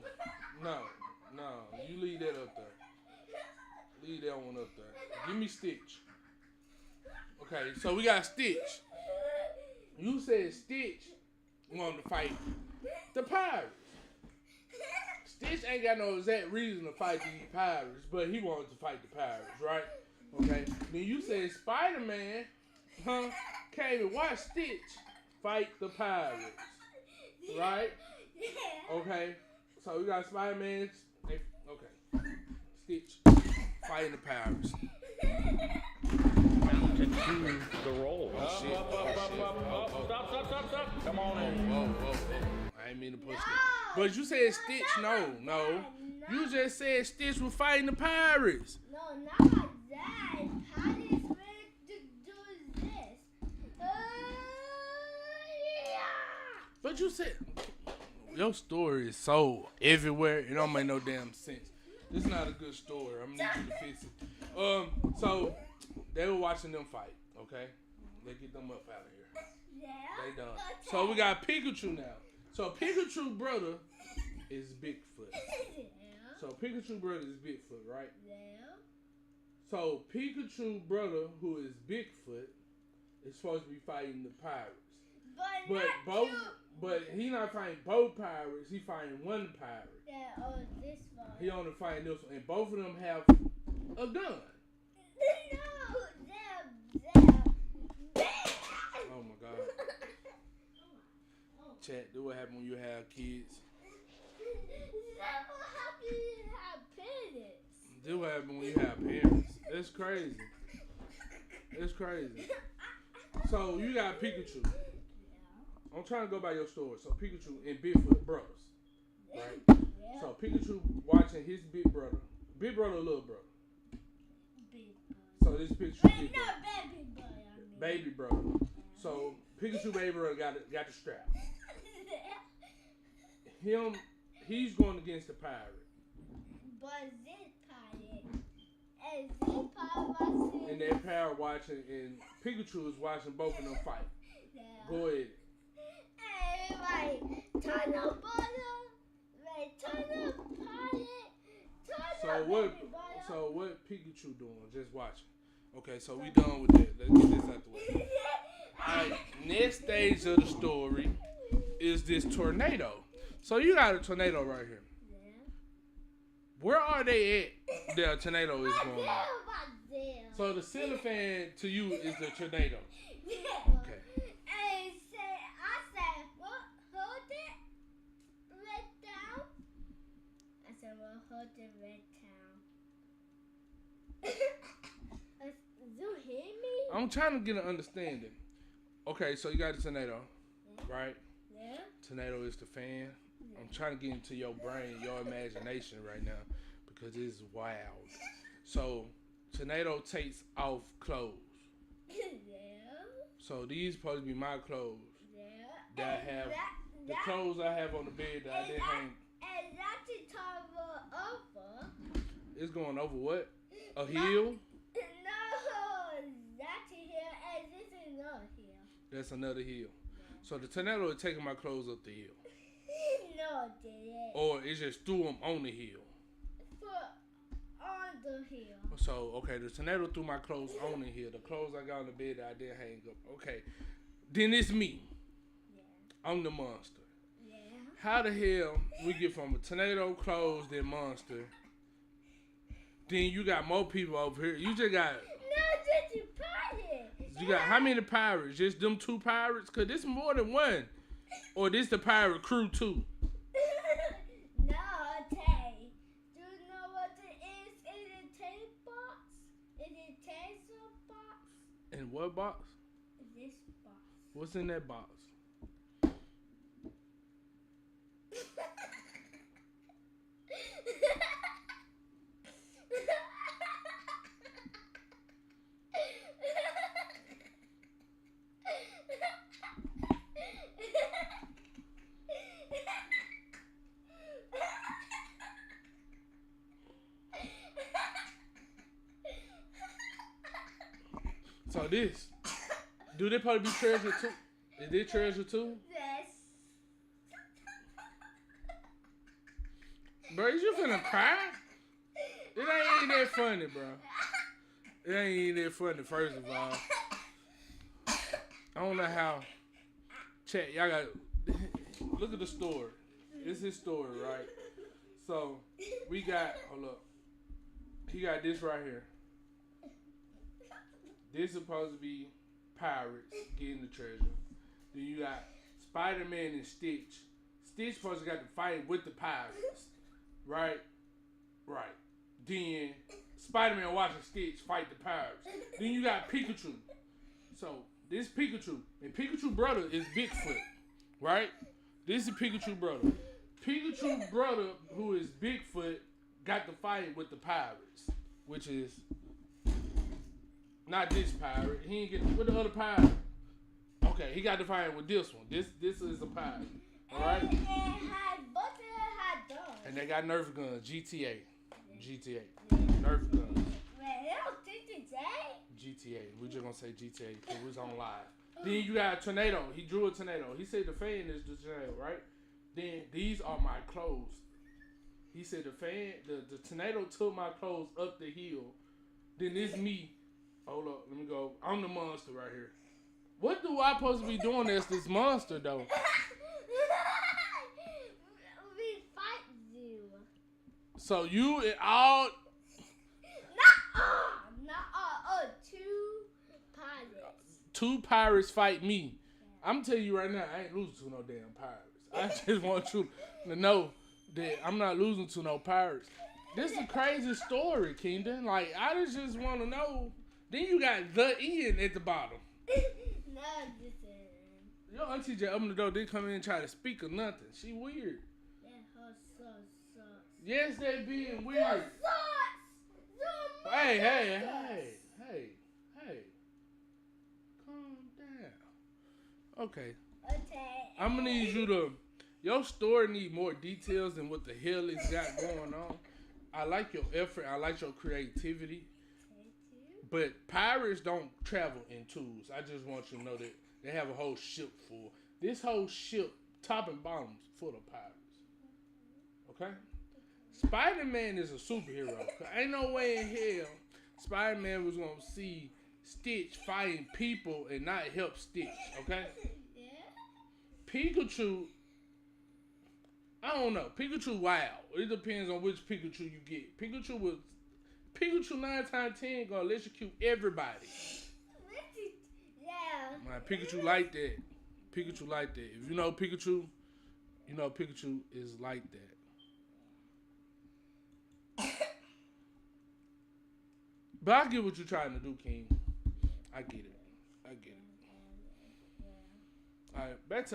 You leave that up there. Leave that one up there. Give me Stitch. Okay, so we got Stitch. You said Stitch wanted to fight the pirates. Stitch ain't got no exact reason to fight these pirates, but he wanted to fight the pirates, right? Okay. Then you said Spider-Man, came and watched Stitch fight the pirates, right? Okay. So we got Spider-Man. Okay. Stitch fighting the pirates. To do the role. Stop. Come on in. Whoa. I ain't mean to push it. But you said Stitch, no. You just said Stitch was fighting the pirates. No, not like that. Pirates went to do this. Yeah. But you said your story is so everywhere, it don't make no damn sense. This is not a good story. I'm gonna need you to fix it. So they were watching them fight, okay? Let's get them up out of here. Yeah. They done. So we got Pikachu now. So Pikachu brother is Bigfoot. Yeah. So Pikachu brother is Bigfoot, right? Yeah. So Pikachu brother, who is Bigfoot, is supposed to be fighting the pirates. But he not fighting both pirates. He fighting one pirate. Yeah, this one. He only fighting this one, and both of them have a gun. No, they're Oh my God. Chat, do what happen when you have kids. That will happen when you have parents. Do what happen when you have parents. It's crazy. It's crazy. So you got Pikachu. I'm trying to go by your story. So Pikachu and Bigfoot brothers, right? Yeah. So Pikachu watching his big brother or little brother. Big So this Pikachu big brother. No, baby boy. I mean. Baby brother. So Pikachu baby brother got the strap. He's going against the pirate. But this pirate, and this pirate watching. And that pirate watching, and Pikachu is watching both of them fight. Yeah. Go ahead. Everybody, turn up butter. Turn up pirate. Turn up baby butter. So what Pikachu doing? Just watching. Okay, so we done with that. Let's get this out the way. Alright, next stage of the story is this tornado. So you got a tornado right here. Yeah. Where are they at? The tornado is Right going there, on. right there. So the ceiling fan to you is the tornado. Yeah. Okay. And I said, well, hold it right down. I said, well, hold it right down. You hear me? I'm trying to get an understanding. Okay, so you got a tornado, right? Yeah. Tornado is the fan. I'm trying to get into your brain, your imagination right now, because it's wild. So, tornado takes off clothes. Yeah. So these supposed to be my clothes. Yeah. That have the clothes I have on the bed that I didn't hang. And that's the top over. It's going over what? A hill? No, that's a hill, and this is another hill. That's another hill. So the tornado is taking my clothes up the hill. No, it didn't. Or it just threw them on the hill. Put on the hill. So, okay, the tornado threw my clothes on the hill. The clothes I got on the bed that I didn't hang up. Okay. Then it's me. Yeah. I'm the monster. Yeah. How the hell we get from a tornado, clothes, then monster? Then you got more people over here. You just got... No, just a pirate. You got how many pirates? Just them two pirates? Cause this more than one. Or this the pirate crew too? No, Tay. Do you know what it is in the tape box? In the taser box? In what box? This box. What's in that box? So this, do they probably be treasure too? Is they treasure too? Yes. Bro, is you finna cry? It ain't even that funny, bro. It ain't even that funny, first of all. I don't know how Chat, y'all got look at the story. It's his story, right? So we got hold up. He got this right here. This is supposed to be pirates getting the treasure. Then you got Spider-Man and Stitch. Stitch supposed to got to fight with the pirates, right? Right. Then Spider-Man watching Stitch fight the pirates. Then you got Pikachu. So this Pikachu and Pikachu brother is Bigfoot, right? This is Pikachu brother. Pikachu brother, who is Bigfoot, got to fight with the pirates, which is not this pirate. He ain't get with the other pirate. Okay, he got to fight with this one. This is a pirate. All right. And they got Nerf guns. GTA. Nerf guns. GTA. We just gonna say GTA because we was on live. Then you got a tornado. He drew a tornado. He said the fan is the tornado, right? Then these are my clothes. He said the tornado took my clothes up the hill. Then this me. Hold up, let me go. I'm the monster right here. What do I supposed to be doing as this monster though? We fight you. So you and all. Two pirates fight me. I'm telling you right now, I ain't losing to no damn pirates. I just want you to know that I'm not losing to no pirates. This is a crazy story, Kingdom. Like, I just want to know. Then you got the Ian at the bottom. No, this is. Your auntie just opened the door, didn't come in and try to speak or nothing. She weird. That sucks. Yes, they being weird. Hey. Calm down. Okay. I'm gonna need you to. Your story need more details than what the hell it's got going on. I like your effort. I like your creativity. But pirates don't travel in twos. I just want you to know that they have a whole ship full. This whole ship, top and bottom, full of pirates. Okay? Spider-Man is a superhero. Ain't no way in hell Spider-Man was gonna see Stitch fighting people and not help Stitch. Okay? Pikachu, I don't know. Pikachu wild. It depends on which Pikachu you get. Pikachu 9 times 10 gonna electrocute everybody. Yeah. Man, Pikachu like that. Pikachu like that. If you know Pikachu, you know Pikachu is like that. But I get what you're trying to do, King. I get it. Alright, back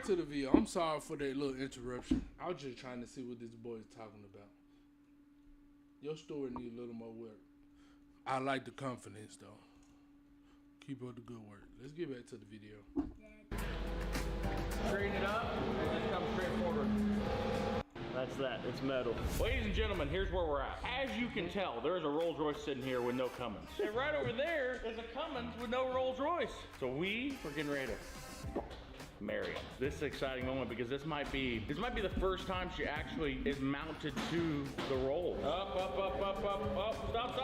to the video. I'm sorry for that little interruption. I was just trying to see what this boy is talking about. Your story needs a little more work. I like the confidence though. Keep up the good work. Let's get back to the video. Straighten it up and just come straight forward. That's that. It's metal. Ladies and gentlemen, here's where we're at. As you can tell, there's a Rolls Royce sitting here with no Cummins. And right over there is a Cummins with no Rolls Royce. So we're getting ready to marry him. This is an exciting moment because this might be the first time she actually is mounted to the Rolls. Up.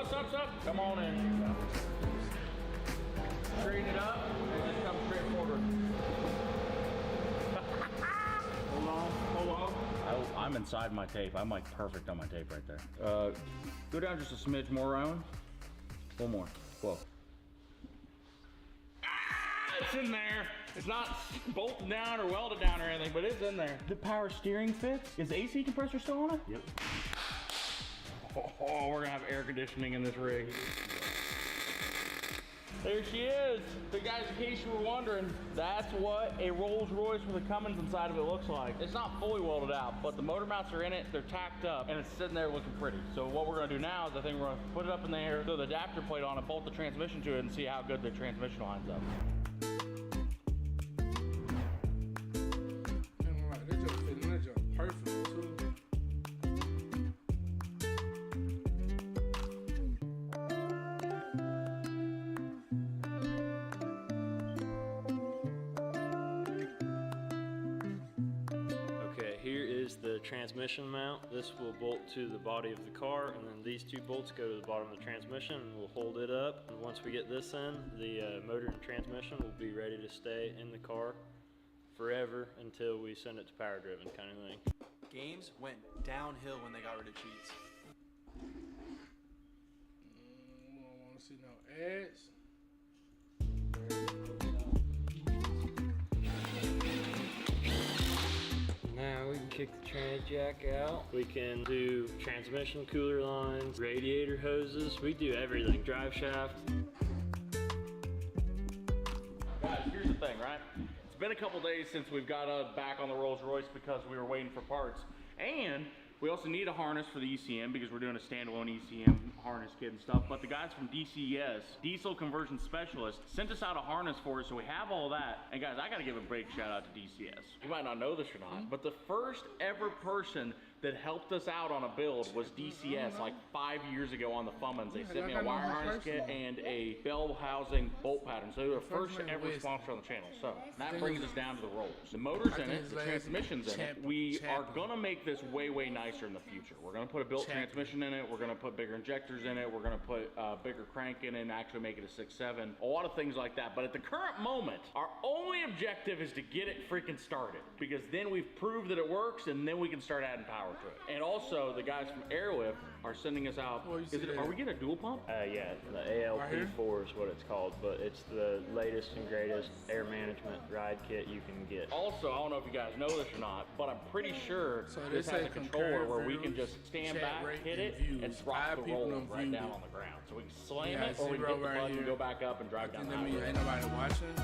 Stop. Come on in. Straighten it up and just come straight forward. Hold on. I'm inside my tape. I'm like perfect on my tape right there. Go down just a smidge more, Rowan. One more. Whoa. It's in there. It's not bolted down or welded down or anything, but it's in there. The power steering fits. Is the AC compressor still on it? Yep. Oh, we're gonna have air conditioning in this rig. There she is. So guys, in case you were wondering, that's what a Rolls Royce with a Cummins inside of it looks like. It's not fully welded out, but the motor mounts are in it, they're tacked up, and it's sitting there looking pretty. So what we're gonna do now is I think we're gonna put it up in the air, throw the adapter plate on it, bolt the transmission to it, and see how good the transmission lines up. Perfect too. Okay, here is the transmission mount. This will bolt to the body of the car, and then these two bolts go to the bottom of the transmission, and we'll hold it up. And once we get this in, the motor and transmission will be ready to stay in the car forever until we send it to power driven kind of thing. Games went downhill when they got rid of cheats. I don't want to see no ads. Now we can kick the trans jack out. We can do transmission cooler lines, radiator hoses. We do everything. Drive shaft. Guys, here's the thing, right? It's been a couple days since we've got back on the Rolls Royce because we were waiting for parts. And we also need a harness for the ECM because we're doing a standalone ECM harness kit and stuff. But the guys from DCS, Diesel Conversion Specialist, sent us out a harness for us, so we have all that. And guys, I gotta give a big shout out to DCS. You might not know this or not, but the first ever person that helped us out on a build was DCS like 5 years ago on the Fummins. They sent me a wire harness kit and a bell housing bolt pattern. So they were the first ever sponsor on the channel. So that brings us down to the rolls. The motor's in it, the transmission's in it. We are gonna make this way, way nicer in the future. We're gonna put a built transmission in it. We're gonna put bigger injectors in it. We're gonna put a bigger crank in it and actually make it a 6.7. A lot of things like that. But at the current moment, our only objective is to get it freaking started, because then we've proved that it works and then we can start adding power to it. And also, the guys from Airlift are sending us out. Are we getting a dual pump? Yeah, the ALP4 is what it's called, but it's the latest and greatest air management ride kit you can get. Also, I don't know if you guys know this or not, but I'm pretty sure this has a controller where we can just stand back, hit it, and drop the roll right down on the ground. So we can slam it, or we can hit the button, go back up, and drive down the highway. Ain't nobody watching.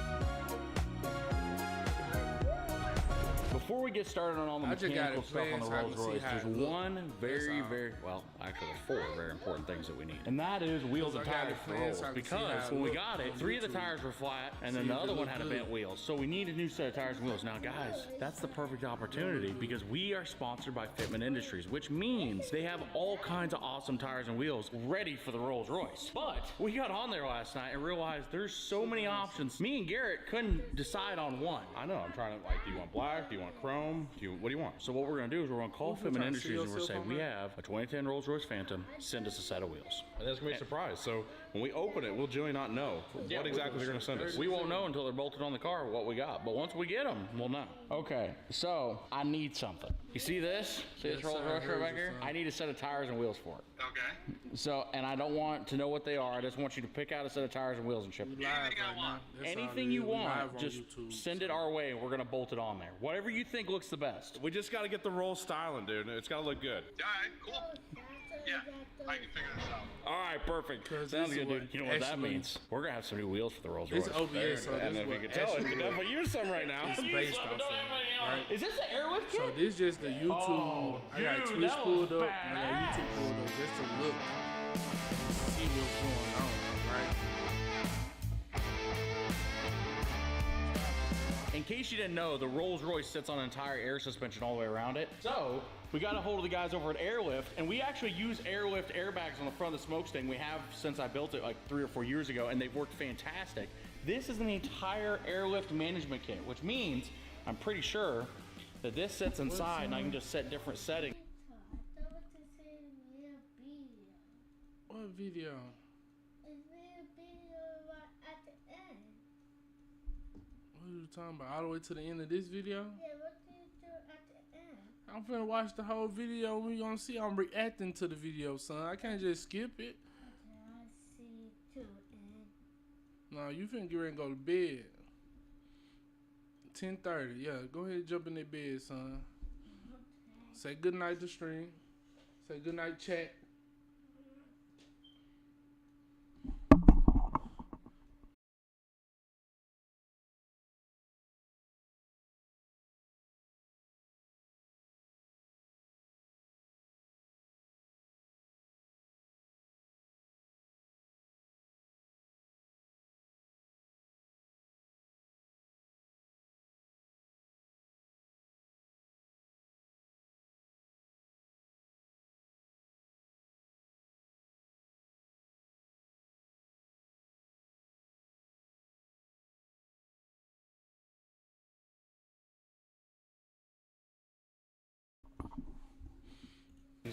Before we get started on all the mechanical stuff on the Rolls Royce, there's one very, well, actually there's 4 very important things that we need. And that is wheels and tires for rolls. Because when we got it, 3 of the tires were flat, and then the other one had a bent wheel. So we need a new set of tires and wheels. Now guys, that's the perfect opportunity because we are sponsored by Fitment Industries, which means they have all kinds of awesome tires and wheels ready for the Rolls Royce. But we got on there last night and realized there's so many options. Me and Garrett couldn't decide on one. I know, I'm trying to, like, do you want black? Do you want chrome? What do you want? So what we're gonna do is we're gonna call Fitment Industries and we're gonna say, we have a 2010 Rolls Royce Phantom, send us a set of wheels. And that's gonna be a surprise. So when we open it, we'll generally not know what exactly they're gonna send us. We won't know until they're bolted on the car what we got, but once we get them, we'll know. Okay, so I need something. You see this? See this Rolls Royce right back here? I need a set of tires and wheels for it. Okay. So, and I don't want to know what they are. I just want you to pick out a set of tires and wheels and ship it. Anything I want. Anything you want, just send it our way and we're gonna bolt it on there. Whatever you think looks the best. We just gotta get the roll styling, dude. It's gotta look good. Alright, cool. Yeah, I can figure this out. All right, perfect. Sounds good, dude. You know what that means? We're gonna have some new wheels for the Rolls Royce. It's OBS, so And if you can tell, you can definitely use some right now. It's based off of, right? Is this the Airlift kit? So this just the YouTube. I got Twitch pulled up. I got YouTube pulled up just to look, see what's going on, right? In case you didn't know, the Rolls Royce sits on an entire air suspension all the way around it. So we got a hold of the guys over at Airlift, and we actually use Airlift airbags on the front of the smokestack. We have since I built it like 3 or 4 years ago, and they've worked fantastic. This is an entire Airlift management kit, which means I'm pretty sure that this sits inside, and I can just set different settings. What video? What are you talking about? All the way to the end of this video? Yeah, what do you do at the end? I'm finna watch the whole video. We gonna see I'm reacting to the video, son. I can't just skip it. I see to end. No, you finna get ready and go to bed. 10:30. Yeah, go ahead and jump in that bed, son. Okay. Say good night to stream. Say good night, chat.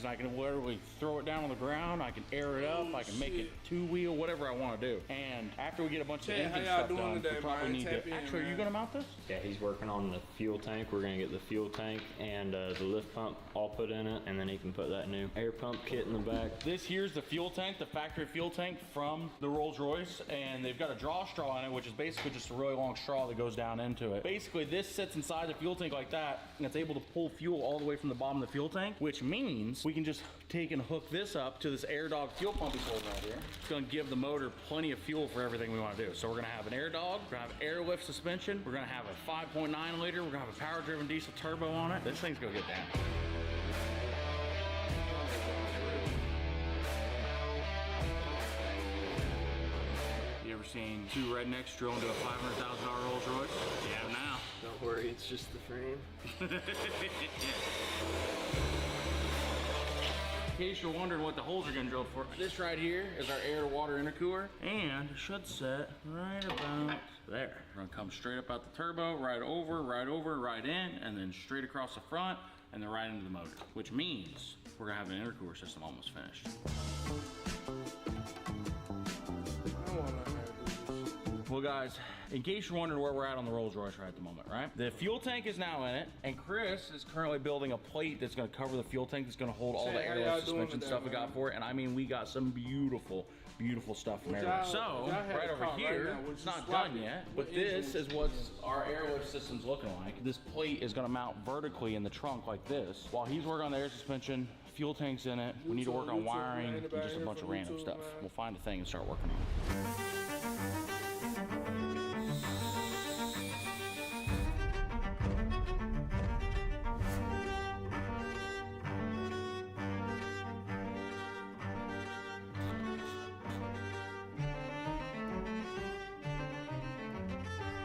because I can literally throw it down on the ground. I can air it up. I can make it 2-wheel, whatever I want to do. And after we get a bunch of engine stuff done, we probably need to. Actually, are you gonna mount this? Yeah, he's working on the fuel tank. We're gonna get the fuel tank and the lift pump all put in it, and then he can put that new air pump kit in the back. This here's the fuel tank, the factory fuel tank from the Rolls-Royce, and they've got a draw straw in it, which is basically just a really long straw that goes down into it. Basically, this sits inside the fuel tank like that, and it's able to pull fuel all the way from the bottom of the fuel tank, which means we can just take and hook this up to this Air Dog fuel pump he's holding right here. It's gonna give the motor plenty of fuel for everything we wanna do. So we're gonna have an Air Dog, we're gonna have airlift suspension, we're gonna have a 5.9 liter, we're gonna have a power-driven diesel turbo on it. This thing's gonna get down. You ever seen two rednecks drill into a $500,000 Rolls Royce? You have now. Don't worry, it's just the frame. In case you're wondering what the holes are gonna drill for, this right here is our air to water intercooler, and it should set right about there. We're gonna come straight up out the turbo, right over, right in, and then straight across the front, and then right into the motor, which means we're gonna have an intercooler system almost finished. Well guys, in case you're wondering where we're at on the Rolls Royce right at the moment, right? The fuel tank is now in it, and Chris is currently building a plate that's gonna cover the fuel tank that's gonna hold all the airlift suspension stuff we got for it. And I mean, we got some beautiful, beautiful stuff from Airlift. So, right over here, it's not done yet, but this is what our airlift system's looking like. This plate is gonna mount vertically in the trunk like this. While he's working on the air suspension, fuel tank's in it, we need to work on wiring and just a bunch of random stuff. We'll find a thing and start working on it.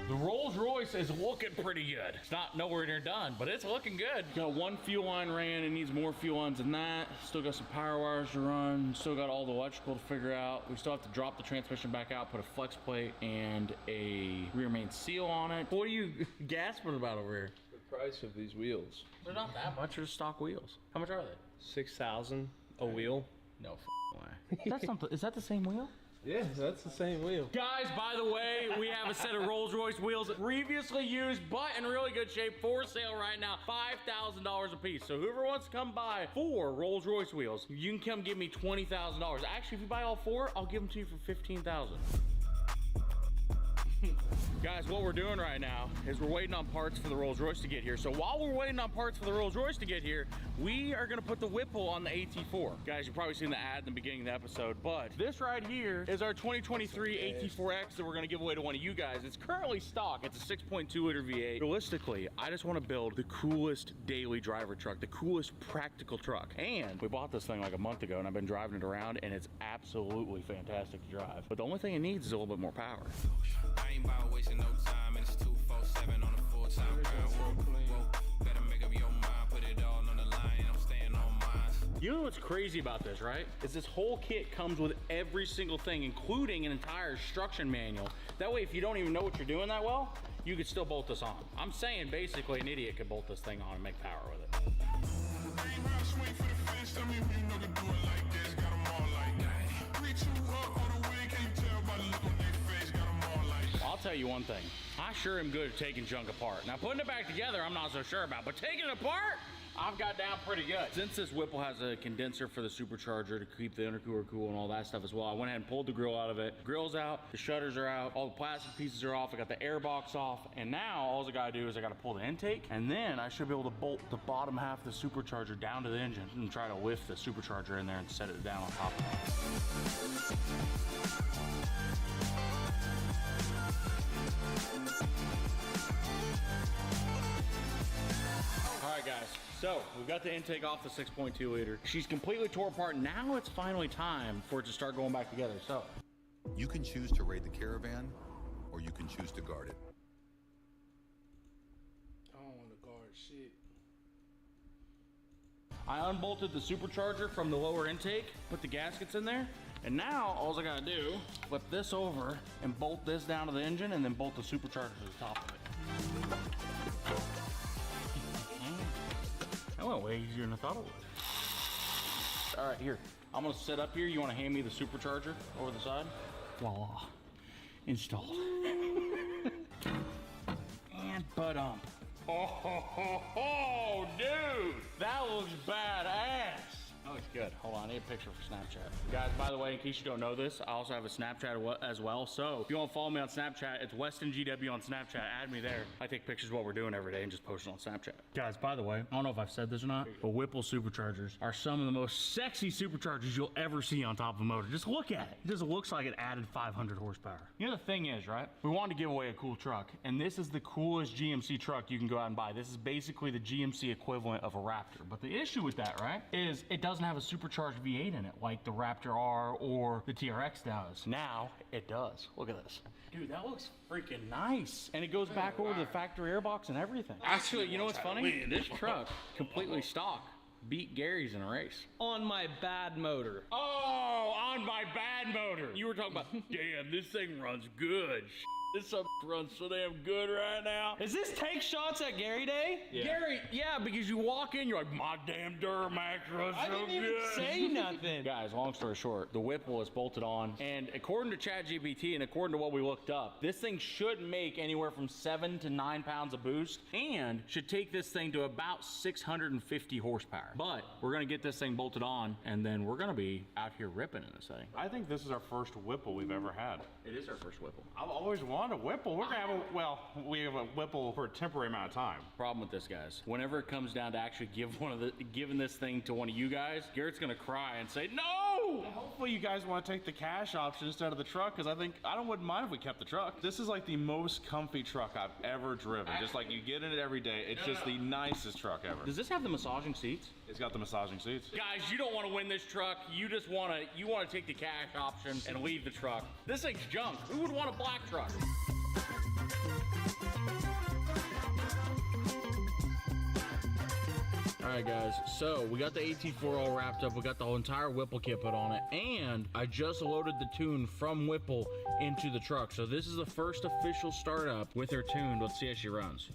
Rolls-Royce is looking pretty good. It's not nowhere near done, but it's looking good. Got one fuel line ran, it needs more fuel lines than that. Still got some power wires to run. Still got all the electrical to figure out. We still have to drop the transmission back out, put a flex plate and a rear main seal on it. What are you gasping about over here? The price of these wheels. They're not that much, they're just stock wheels. How much are they? $6,000 a wheel. No way. That's not is that the same wheel? Yeah, that's the same wheel. Guys, by the way, we have a set of Rolls-Royce wheels previously used, but in really good shape, for sale right now, $5,000 a piece. So whoever wants to come buy 4 Rolls-Royce wheels, you can come give me $20,000. Actually, if you buy all 4, I'll give them to you for $15,000. Guys, what we're doing right now is we're waiting on parts for the Rolls-Royce to get here. So while we're waiting on parts for the Rolls-Royce to get here, we are gonna put the Whipple on the AT4. Guys, you've probably seen the ad in the beginning of the episode, but this right here is our 2023 AT4X that we're gonna give away to one of you guys. It's currently stock. It's a 6.2 liter V8. Realistically, I just wanna build the coolest daily driver truck, the coolest practical truck. And we bought this thing like a month ago and I've been driving it around and it's absolutely fantastic to drive. But the only thing it needs is a little bit more power. I ain't about wasting no time, and it's 247 on a full-time grind. Whoa, better make up your mind, put it all on the line, I'm staying on mine. You know what's crazy about this, right? Is this whole kit comes with every single thing, including an entire instruction manual. That way, if you don't even know what you're doing that well, you could still bolt this on. I'm saying basically an idiot could bolt this thing on and make power with it. I'll tell you one thing, I sure am good at taking junk apart. Now putting it back together, I'm not so sure about, but taking it apart, I've got down pretty good. Since this Whipple has a condenser for the supercharger to keep the intercooler cool and all that stuff as well, I went ahead and pulled the grill out of it. The grill's out, the shutters are out, all the plastic pieces are off, I got the air box off, and now all I gotta do is I gotta pull the intake, and then I should be able to bolt the bottom half of the supercharger down to the engine and try to lift the supercharger in there and set it down on top of it. All right, guys, so we've got the intake off the 6.2 liter. She's completely tore apart. Now it's finally time for it to start going back together, so. You can choose to raid the Caravan, or you can choose to guard it. I don't want to guard shit. I unbolted the supercharger from the lower intake, put the gaskets in there, and now all I gotta do, flip this over and bolt this down to the engine and then bolt the supercharger to the top of it. That went way easier than I thought it would. All right, here. I'm gonna sit up here. You wanna hand me the supercharger over the side? Voila. Installed. And ba-dump. Oh, dude. That looks badass. That looks good. Hold on, I need a picture for Snapchat. Guys, by the way, in case you don't know this, I also have a Snapchat as well. So if you want to follow me on Snapchat, it's WestonGW on Snapchat. Add me there. I take pictures of what we're doing every day and just post it on Snapchat. Guys, by the way, I don't know if I've said this or not, but Whipple superchargers are some of the most sexy superchargers you'll ever see on top of a motor. Just look at it. It just looks like it added 500 horsepower. You know, the thing is, right? We wanted to give away a cool truck, and this is the coolest GMC truck you can go out and buy. This is basically the GMC equivalent of a Raptor. But the issue with that, right, is it doesn't have a supercharged V8 in it like the Raptor R or the TRX does. Now it does. Look at this. Dude, that looks freaking nice. And it goes back over to the factory airbox and everything. Actually, you know what's funny? This truck, completely stock, beat Gary's in a race. On my bad motor. Oh, on my bad motor. You were talking about, damn, this thing runs good. This runs so damn good right now. Is this take shots at Gary Day? Yeah. Gary, yeah, because you walk in, you're like, my damn Duramax runs so good. I didn't even say nothing. Guys, long story short, the Whipple is bolted on, and according to ChatGPT and according to what we looked up, this thing should make anywhere from 7 to 9 pounds of boost, and should take this thing to about 650 horsepower. But we're gonna get this thing bolted on, and then we're gonna be out here ripping in this thing. I think this is our first Whipple we've ever had. It is our first Whipple. I've always wanted a Whipple. We're gonna have we have a Whipple for a temporary amount of time. Problem with this, guys, whenever it comes down to actually giving this thing to one of you guys, Garrett's gonna cry and say, no! Hopefully you guys want to take the cash option instead of the truck, because I wouldn't mind if we kept the truck. This is like the most comfy truck I've ever driven. Just like you get in it every day. It's just the nicest truck ever. Does this have the massaging seats? It's got the massaging seats. Guys, you don't want to win this truck. You just want to take the cash option and leave the truck. This thing's junk. Who would want a black truck? All right, guys, so we got the AT4 all wrapped up. We got the whole entire Whipple kit put on it, and I just loaded the tune from Whipple into the truck. So this is the first official startup with her tuned. Let's see how she runs.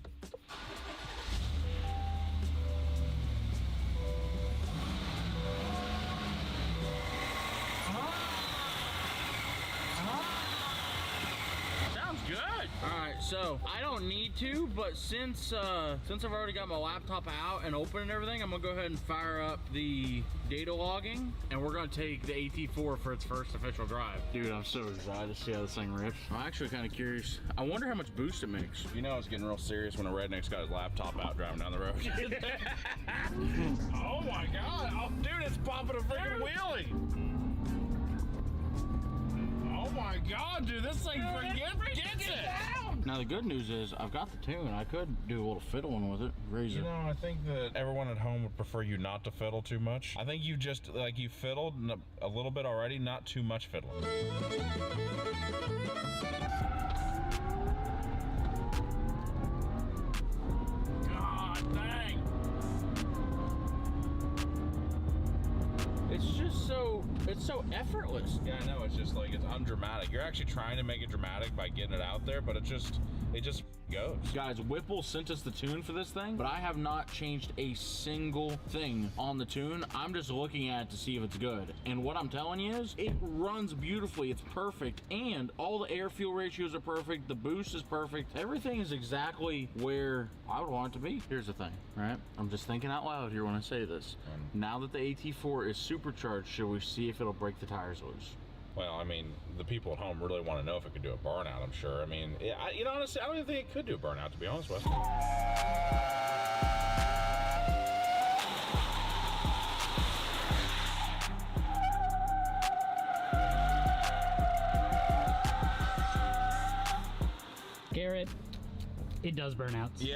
So I don't need to, but since I've already got my laptop out and open and everything, I'm gonna go ahead and fire up the data logging, and we're gonna take the AT4 for its first official drive. Dude, I'm so excited to see how this thing rips. I'm actually kind of curious. I wonder how much boost it makes. You know it's getting real serious when a redneck's got his laptop out driving down the road. Oh my God! Oh, dude, it's popping a freaking wheelie! Oh my God, dude, this thing gets it! Now the good news is I've got the tune. I could do a little fiddling with it, raise it. You know, I think that everyone at home would prefer you not to fiddle too much. I think you just, like, you fiddled a little bit already, not too much fiddling. God dang! It's so effortless. Yeah, I know, it's just like, it's undramatic. You're actually trying to make it dramatic by getting it out there, but it just goes. Guys, Whipple sent us the tune for this thing, but I have not changed a single thing on the tune. I'm just looking at it to see if it's good. And what I'm telling you is, it runs beautifully. It's perfect. And all the air fuel ratios are perfect. The boost is perfect. Everything is exactly where I would want it to be. Here's the thing, right? I'm just thinking out loud here when I say this. Now that the AT4 is supercharged, should we see if it'll break the tires loose? Well, I mean, the people at home really want to know if it could do a burnout, I'm sure. I mean, you know, honestly, I don't even think it could do a burnout, to be honest with you. Garrett, it does burnouts. Yeah.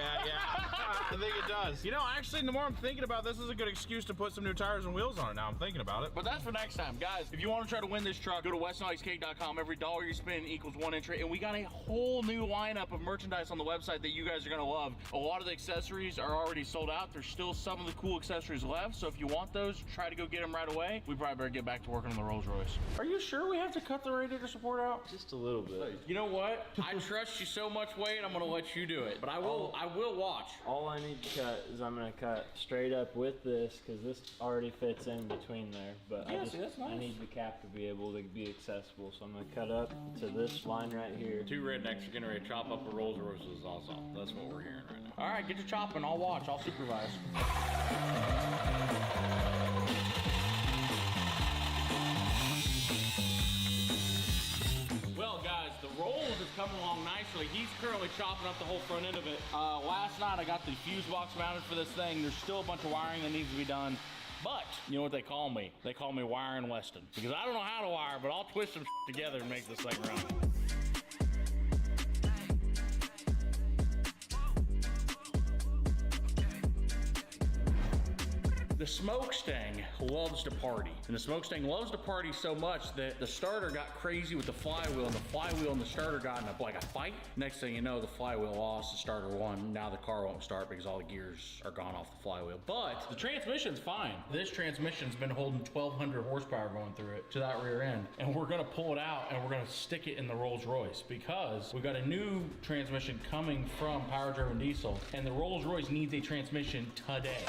I think it does. You know, actually, the more I'm thinking about this, is a good excuse to put some new tires and wheels on it now I'm thinking about it. But that's for next time. Guys, if you want to try to win this truck, go to WestonIceCake.com. Every dollar you spend equals 1 entry. And we got a whole new lineup of merchandise on the website that you guys are going to love. A lot of the accessories are already sold out. There's still some of the cool accessories left. So if you want those, try to go get them right away. We probably better get back to working on the Rolls Royce. Are you sure we have to cut the radiator support out? Just a little bit. You know what? I trust you so much, Wade. I'm going to let you do it. But I will watch. All all I need to cut is I'm gonna cut straight up with this because this already fits in between there. But Yeah, see, that's nice. I need the cap to be able to be accessible, so I'm gonna cut up to this line right here. Two rednecks are getting ready to chop up a Rolls Royce with a Sawzall. That's what we're hearing right now. All right, get to chopping. I'll watch. I'll supervise. Well, guys, the Rolls is coming along nicely. He's currently chopping up the whole front end of it. Last night, I got the fuse box mounted for this thing. There's still a bunch of wiring that needs to be done. But, you know what they call me? They call me Wiring Weston. Because I don't know how to wire, but I'll twist some together and make this thing run. The Smokestang loves to party. And the Smokestang loves to party so much that the starter got crazy with the flywheel, and the flywheel and the starter got in a fight. Next thing you know, the flywheel lost, the starter won. Now the car won't start because all the gears are gone off the flywheel. But the transmission's fine. This transmission's been holding 1,200 horsepower going through it to that rear end. And we're gonna pull it out and we're gonna stick it in the Rolls Royce because we got a new transmission coming from Power Driven Diesel, and the Rolls Royce needs a transmission today.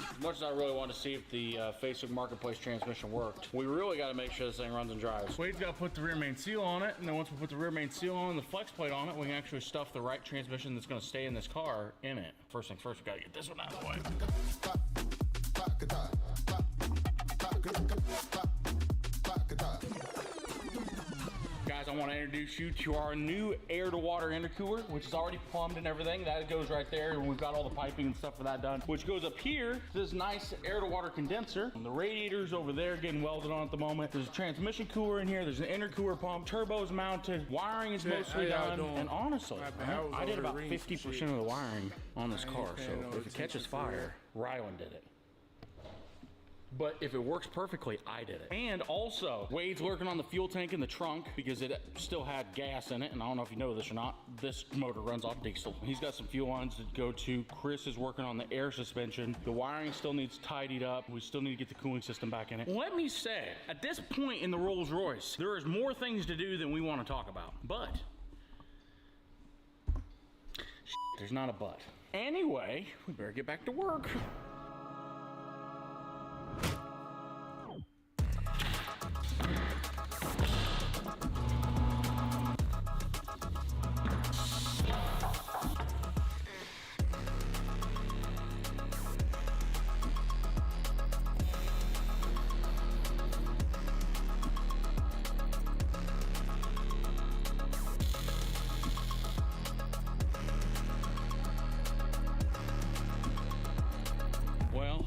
As much as I really want to see if the Facebook Marketplace transmission worked, we really got to make sure this thing runs and drives. Wade's got to put the rear main seal on it, and then once we put the rear main seal on and the flex plate on it, we can actually stuff the right transmission that's going to stay in this car in it. First things first, we got to get this one out of the way. Guys, I want to introduce you to our new air-to-water intercooler, which is already plumbed and everything. That goes right there, and we've got all the piping and stuff for that done, which goes up here to this nice air-to-water condenser. And the radiator's over there getting welded on at the moment. There's a transmission cooler in here. There's an intercooler pump. Turbo's mounted. Wiring is mostly done. And honestly, I did about 50% of the wiring on this car, so if it catches fire, Rylan did it. But if it works perfectly, I did it. And also, Wade's working on the fuel tank in the trunk because it still had gas in it. And I don't know if you know this or not, this motor runs off diesel. He's got some fuel lines to go to. Chris is working on the air suspension. The wiring still needs tidied up. We still need to get the cooling system back in it. Let me say, at this point in the Rolls Royce, there is more things to do than we want to talk about. But there's not a but. Anyway, we better get back to work.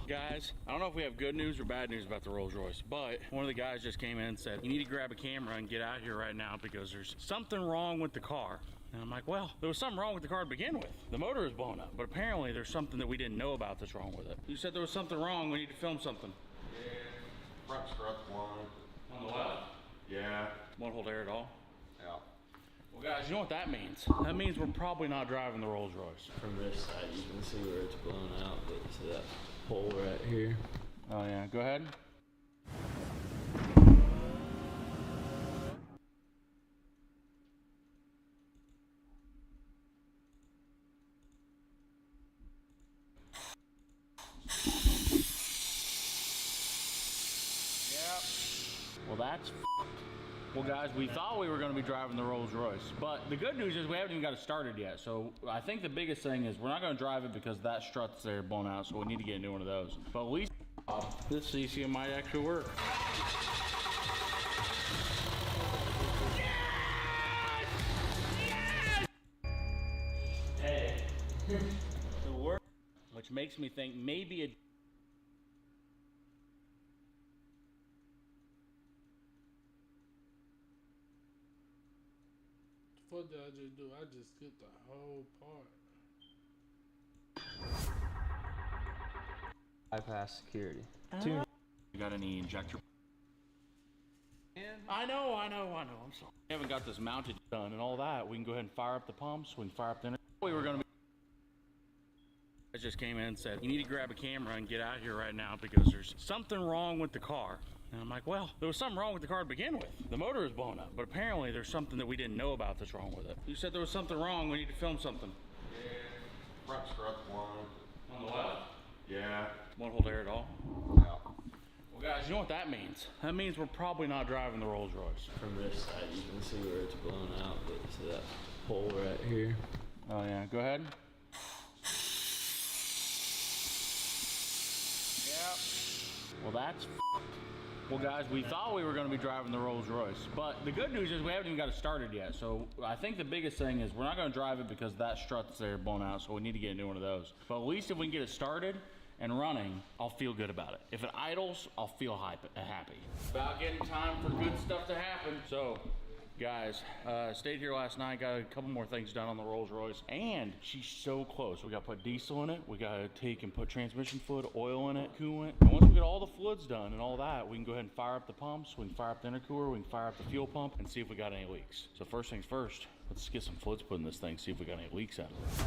Guys, I don't know if we have good news or bad news about the Rolls Royce, but one of the guys just came in and said, you need to grab a camera and get out here right now because there's something wrong with the car. And I'm like, well, there was something wrong with the car to begin with. The motor is blown up, but apparently there's something that we didn't know about that's wrong with it. You said there was something wrong, we need to film something. Yeah, front strut's blown. On the left? Yeah. Won't hold air at all? Yeah. Well guys, you know what that means? That means we're probably not driving the Rolls Royce. From this side, you can see where it's blown out, but see that hole right here? Oh yeah, go ahead. Yep. Well, that's well, guys, we thought we were going to be driving the Rolls Royce, but the good news is we haven't even got it started yet. So I think the biggest thing is we're not going to drive it because that strut's there blown out, so we need to get a new one of those. But at least this CCM might actually work. Hey, it worked, which makes me think maybe a What did I just do? I just skipped the whole part. Bypass security. You got any injector? I know, I'm sorry. We haven't got this mounted done and all that. We can go ahead and fire up the pumps. We can fire up the we were gonna be. I just came in and said, you need to grab a camera and get out here right now because there's something wrong with the car. And I'm like, well, there was something wrong with the car to begin with. The motor is blown up, but apparently there's something that we didn't know about that's wrong with it. You said there was something wrong, we need to film something. Yeah, front strut one. On the left? Yeah. Won't hold air at all? No. Well guys, you know what that means? That means we're probably not driving the Rolls Royce. From this side, you can see where it's blown out, but see that hole right here? Oh yeah, go ahead. Yep. Well, that's well, guys, we thought we were going to be driving the Rolls Royce, but the good news is we haven't even got it started yet. So I think the biggest thing is we're not going to drive it because that strut's there blown out, so we need to get a new one of those. But at least if we can get it started and running, I'll feel good about it. If it idles, I'll feel happy. About getting time for good stuff to happen. So, guys, stayed here last night, got a couple more things done on the Rolls Royce, and she's so close. We got to put diesel in it, we got to take and put transmission fluid, oil in it, coolant. And once we get all the fluids done and all that, we can go ahead and fire up the pumps, we can fire up the intercooler, we can fire up the fuel pump and see if we got any leaks. So first things first, let's get some fluids put in this thing, see if we got any leaks out of it.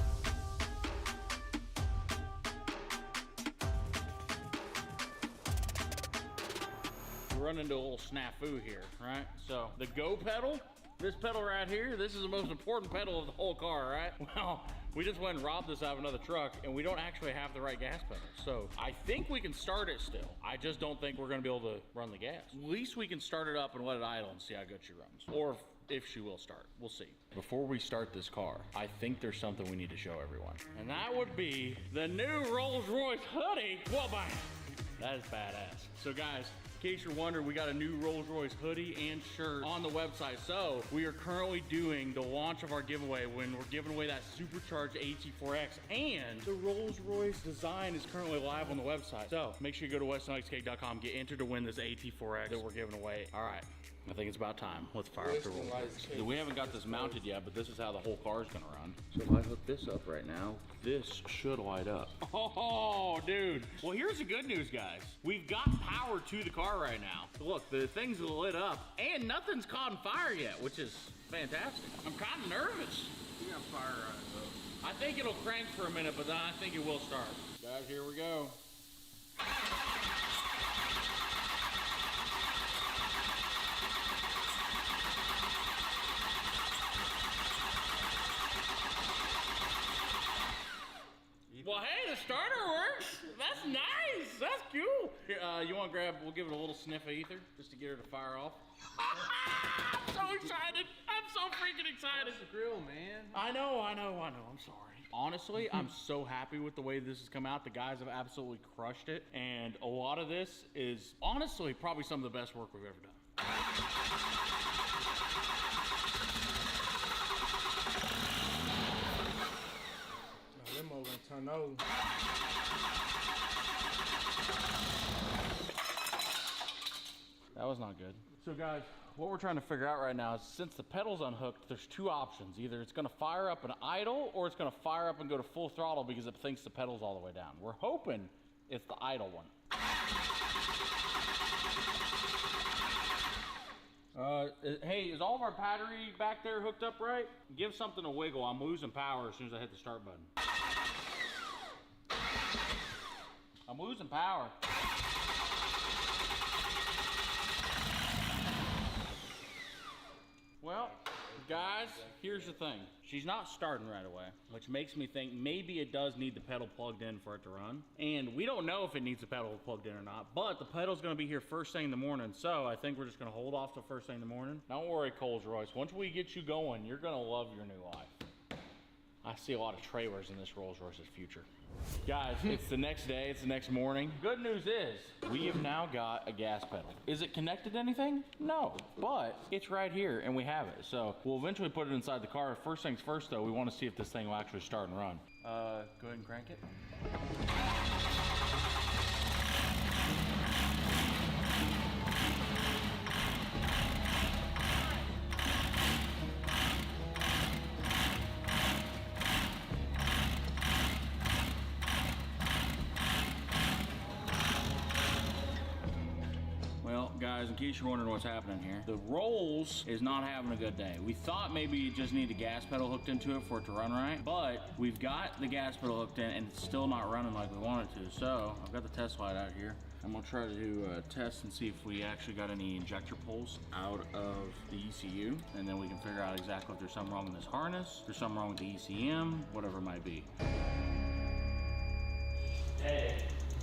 Run into a little snafu here, right? So the go pedal, this pedal right here, this is the most important pedal of the whole car, right? Well, we just went and robbed this out of another truck and we don't actually have the right gas pedal. So I think we can start it still. I just don't think we're gonna be able to run the gas. At least we can start it up and let it idle and see how good she runs. Or if she will start, we'll see. Before we start this car, I think there's something we need to show everyone. And that would be the new Rolls Royce hoodie. Well, bang. That is badass. So guys, in case you're wondering, we got a new Rolls Royce hoodie and shirt on the website. So we are currently doing the launch of our giveaway when we're giving away that supercharged AT4X, and the Rolls Royce design is currently live on the website. So make sure you go to westonxcake.com, get entered to win this AT4X that we're giving away. All right, I think it's about time. Let's fire up the Rolls Royce. We haven't got this mounted yet, but this is how the whole car is gonna run. So if I hook this up right now, this should light up. Oh, dude. Well, here's the good news, guys. We've got power to the car right now. Look, the thing's lit up and nothing's caught on fire yet, which is fantastic. I'm kind of nervous. We got fire on it though. I think it'll crank for a minute, but then I think it will start. Guys, here we go. Well, hey, the starter works. That's nice. That's cool. Here, you want to grab, we'll give it a little sniff of ether just to get her to fire off. I'm so excited. I'm so freaking excited. That's the grill, man. I know. I'm sorry. Honestly, I'm so happy with the way this has come out. The guys have absolutely crushed it. And a lot of this is honestly probably some of the best work we've ever done. Limo gonna turn over. That was not good. So guys, what we're trying to figure out right now is since the pedal's unhooked, there's two options. Either it's gonna fire up and idle, or it's gonna fire up and go to full throttle because it thinks the pedal's all the way down. We're hoping it's the idle one. Hey, is all of our battery back there hooked up right? Give something a wiggle. I'm losing power as soon as I hit the start button. I'm losing power. Well, guys, here's the thing. She's not starting right away, which makes me think maybe it does need the pedal plugged in for it to run. And we don't know if it needs the pedal plugged in or not, but the pedal's gonna be here first thing in the morning, so I think we're just gonna hold off till first thing in the morning. Don't worry, Rolls Royce. Once we get you going, you're gonna love your new life. I see a lot of trailers in this Rolls Royce's future. Guys, it's the next day, it's the next morning. Good news is, we have now got a gas pedal. Is it connected to anything? No, but it's right here and we have it. So we'll eventually put it inside the car. First things first though, we want to see if this thing will actually start and run. Go ahead and crank it. Guys, in case you're wondering what's happening here, the Rolls is not having a good day. We thought maybe you just need the gas pedal hooked into it for it to run right, but we've got the gas pedal hooked in and it's still not running like we want it to. So I've got the test light out here. I'm gonna try to test and see if we actually got any injector pulls out of the ECU, and then we can figure out exactly if there's something wrong with this harness, if there's something wrong with the ECM, whatever it might be. Hey,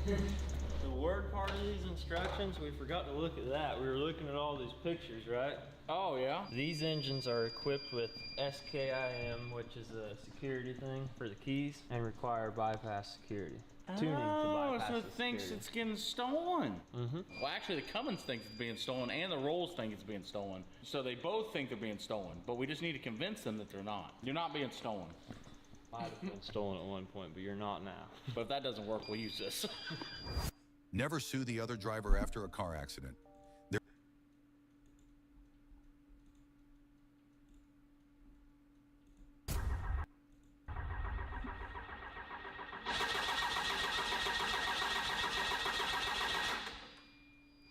the word part of these instructions, we forgot to look at that. We were looking at all these pictures, right? Oh, yeah? These engines are equipped with SKIM, which is a security thing for the keys, and require bypass security. Tuning to bypass so it thinks security. it's getting stolen. Well, actually, the Cummins thinks it's being stolen, and the Rolls think it's being stolen. So they both think they're being stolen, but we just need to convince them that they're not. You're not being stolen. Might have been stolen at one point, but you're not now. But if that doesn't work, we'll use this. Never sue the other driver after a car accident.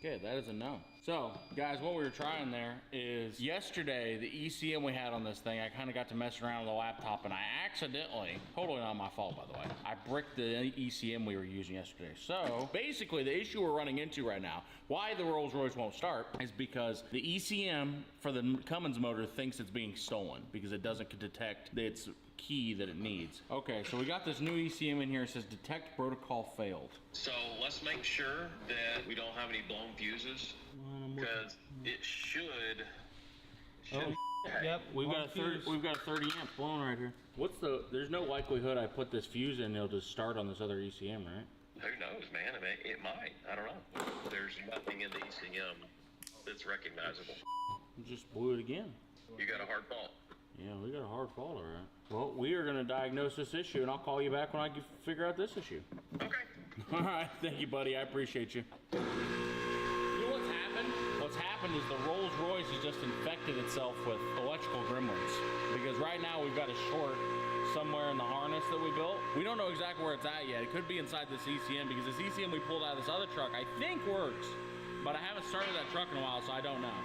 Okay, that is a no. So, guys, what we were trying there is yesterday, the ECM we had on this thing, I kind of got to mess around with the laptop, and I accidentally, totally not my fault, by the way, I bricked the ECM we were using yesterday. So, basically, the issue we're running into right now, why the Rolls-Royce won't start, is because the ECM for the Cummins motor thinks it's being stolen because it doesn't detect its key that it needs. Okay, so we got this new ECM in here. It says detect protocol failed. So let's make sure that we don't have any blown fuses, because it should. Yep, we've got a 30 amp blown right here. There's no likelihood I put this fuse in, it'll just start on this other ECM, right? Who knows, man? I mean, it might. I don't know. There's nothing in the ECM that's recognizable. Just blew it again. You got a hard fault. Yeah, we got a hard fault, all right. Well, we are going to diagnose this issue, and I'll call you back when I can figure out this issue. Okay. All right, thank you, buddy. I appreciate you. You know what's happened? What's happened is the Rolls-Royce has just infected itself with electrical gremlins. Because right now we've got a short somewhere in the harness that we built. We don't know exactly where it's at yet. It could be inside this ECM, because this ECM we pulled out of this other truck I think works. But I haven't started that truck in a while, so I don't know.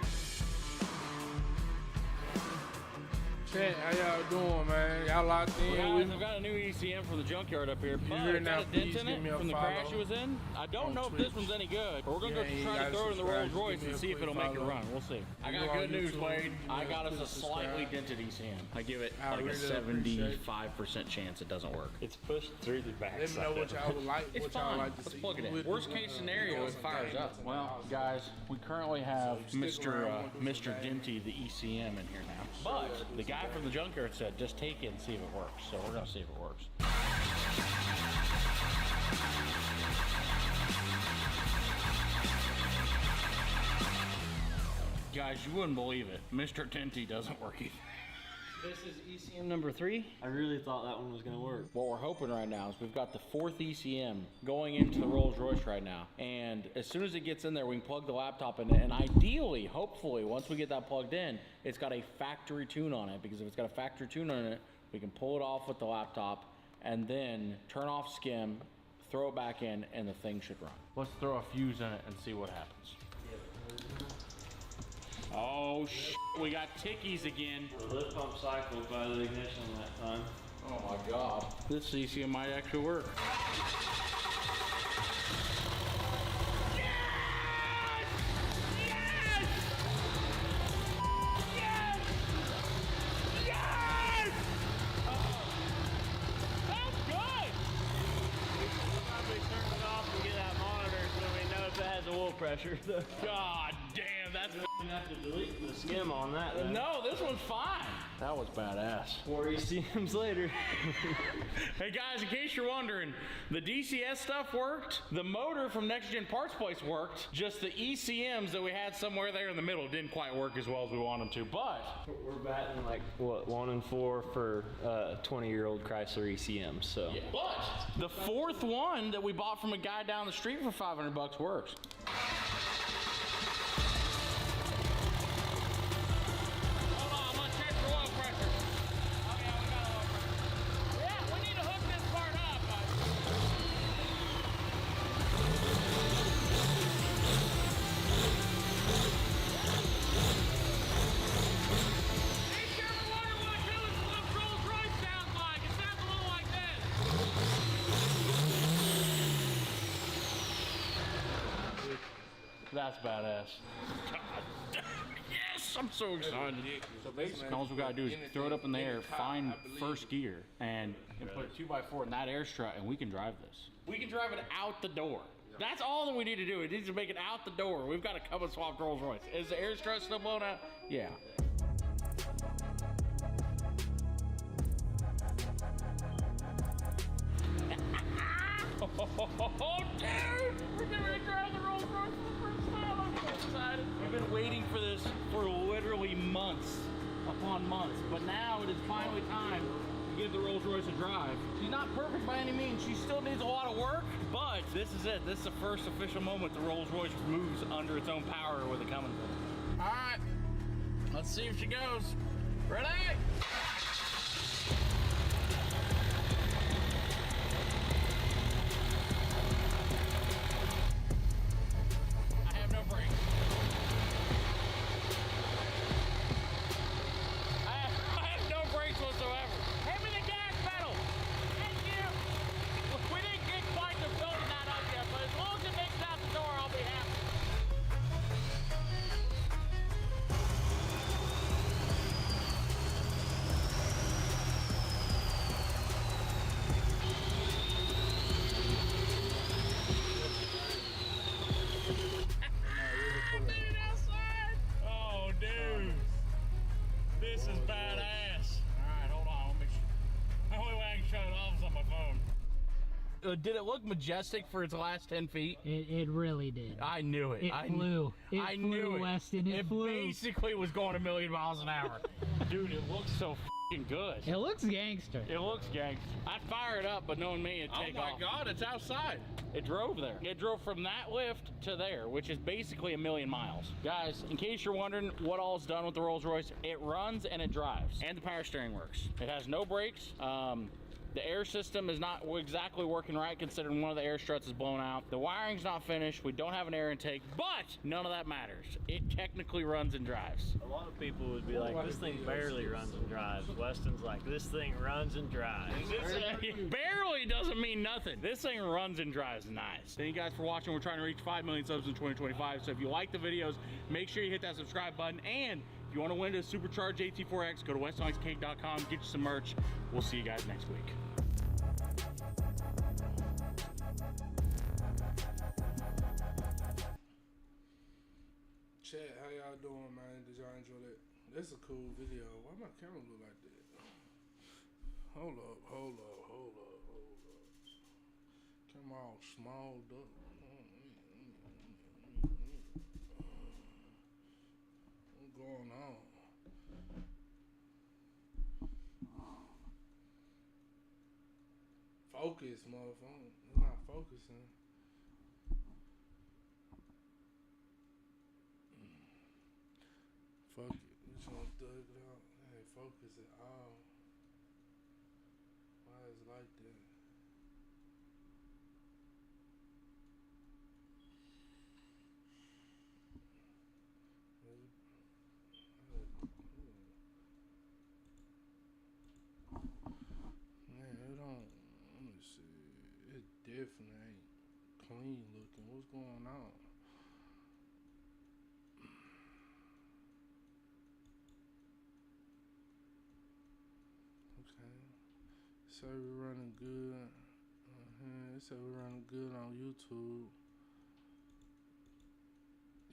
Chat, how y'all doing, man? Y'all locked in? Guys, I've got a new ECM from the junkyard up here. But it's got a dent in it from the crash it was in. I don't know if this one's any good, but we're gonna go try to throw it in the Rolls Royce and see if it'll make it run. We'll see. I got good news, Wade. I got us a slightly dented ECM. I give it like a 75% chance it doesn't work. It's pushed through the back. Let me know what y'all would like. It's fine. Let's plug it in. Worst case scenario, it fires up. Well, guys, we currently have Mr. Denty, the ECM, in here now. But the guy from the junkyard said just take it and see if it works. So we're gonna see if it works. Guys, you wouldn't believe it. Mr. Denty doesn't work either. This is ECM number 3. I really thought that one was gonna work. What we're hoping right now is we've got the 4th ECM going into the Rolls Royce right now. And as soon as it gets in there, we can plug the laptop in it. And ideally, hopefully, once we get that plugged in, it's got a factory tune on it. Because if it's got a factory tune on it, we can pull it off with the laptop and then turn off skim, throw it back in, and the thing should run. Let's throw a fuse in it and see what happens. Oh, we got tickies again. The lift pump cycled by the ignition that time. Oh my God. This ECM might actually work. Pressure. God damn, that's You have to delete the skim on that. Though. No, this one's fine. That was badass. 4 ECMs later. Hey guys, in case you're wondering, the DCS stuff worked. The motor from Next Gen Parts Place worked. Just the ECMs that we had somewhere there in the middle didn't quite work as well as we want them to. But we're batting like what 1 and 4 for 20-year-old Chrysler ECMs. So. Yeah. But the 4th one that we bought from a guy down the street for $500 works. That's badass. Yes, I'm so excited. So basically, all we gotta do is throw it up in the air, find first gear, and put a 2x4 in that air strut, and we can drive this. We can drive it out the door. That's all that we need to do. It needs to make it out the door. We've got to come and swap Rolls Royce. Is the air strut still blown out? Yeah. Oh, dude! We're gonna drive the Rolls Royce for the first time. I'm so excited. We've been waiting for this for literally months upon months, but now it is finally time to give the Rolls Royce a drive. She's not perfect by any means. She still needs a lot of work, but this is it. This is the first official moment the Rolls Royce moves under its own power with the Cummins. All right, let's see if she goes. Ready? Did it look majestic for its last 10 feet? It really did. I knew it. It flew. I knew it. Weston, it flew. Basically was going 1,000,000 miles an hour. Dude, it looks so f***ing good. It looks gangster. It looks gangster. I'd fire it up, but knowing me, it'd take off. Oh my God, it's outside. It drove there. It drove from that lift to there, which is basically 1,000,000 miles. Guys, in case you're wondering what all is done with the Rolls Royce, it runs and it drives. And the power steering works. It has no brakes. The air system is not exactly working right considering one of the air struts is blown out. The wiring's not finished. We don't have an air intake, but none of that matters. It technically runs and drives. A lot of people would be like, this thing barely runs and drives. Weston's like, this thing runs and drives. Barely doesn't mean nothing. This thing runs and drives nice. Thank you guys for watching. We're trying to reach 5 million subs in 2025. So if you like the videos, make sure you hit that subscribe button. And if you want to win a supercharged AT4X, go to westonlicecake.com, get you some merch. We'll see you guys next week. Chat, how y'all doing, man? Did y'all enjoy that? That's a cool video. Why my camera look like that? Hold up. Camera all smalled up. What's going on? Focus, motherfucker. It's not focusing. Fuck it. We just gonna thug it out. It ain't focus at all. Why is it like that? Man, it don't. Let me see. It definitely ain't clean looking. What's going on? So we're running good. It said we're running good on YouTube.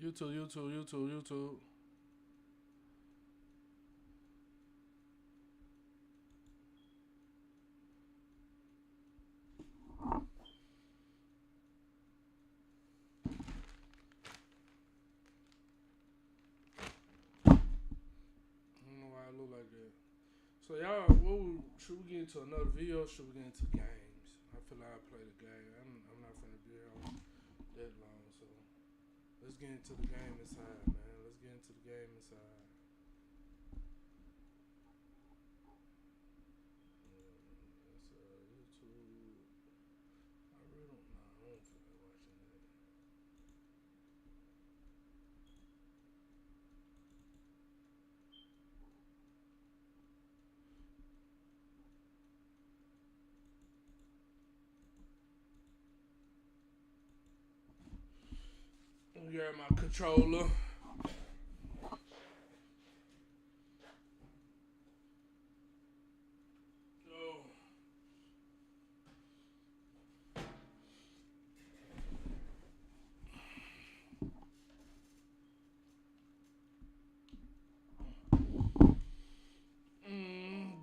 YouTube. So y'all, should we get into another video or should we get into games? I feel like I play the game. I'm not finna be here that long, so let's get into the game inside, man. Let's get into the game inside. That's YouTube. I really don't know. I don't feel like watching that. grab my controller.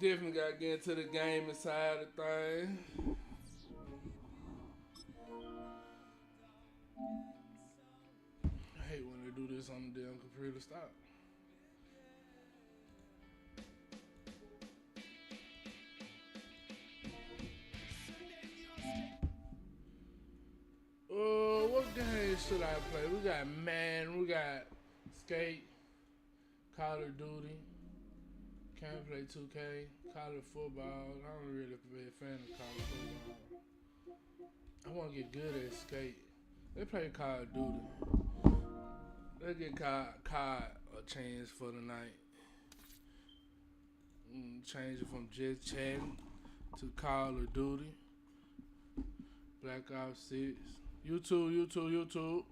Definitely got to get into the gaming side of things. I hate when they do this on the damn computer. Stop. What game should I play? We got Man, we got Skate, Call of Duty. Can't play 2K, college football. I don't really be a fan of college football. I want to get good at skate. They play Call of Duty. They get COD a chance for the night. Change it from just chatting to Call of Duty. Black Ops 6. YouTube.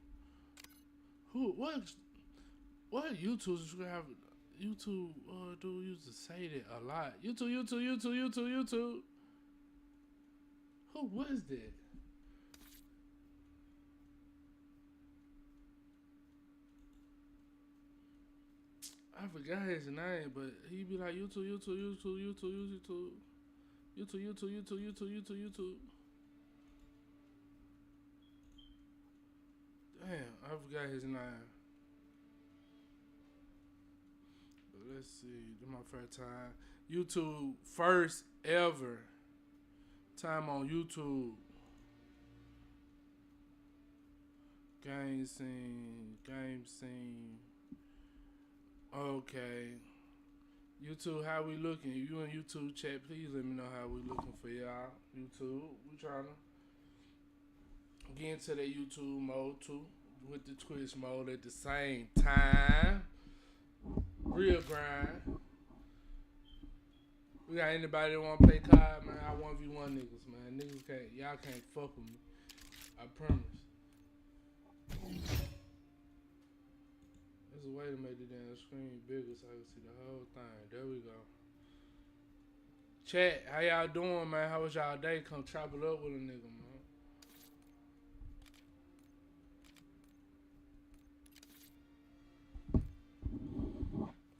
What YouTubers have? YouTube dude used to say that a lot. YouTube. Who was that? I forgot his name, but he be like YouTube. Damn, I forgot his name. Let's see, this is my first time. YouTube, first ever time on YouTube. Game scene. Okay. YouTube, how we looking? If you in YouTube chat, please let me know how we looking for y'all. YouTube, we trying to get into that YouTube mode too, with the Twitch mode at the same time. Real grind. We got anybody that want to play COD, man? I 1v1 niggas, man. Niggas can't, y'all can't fuck with me. I promise. There's a way to make the damn screen bigger so I can see the whole thing. There we go. Chat, how y'all doing, man? How was y'all day? Come chop it up with a nigga, man.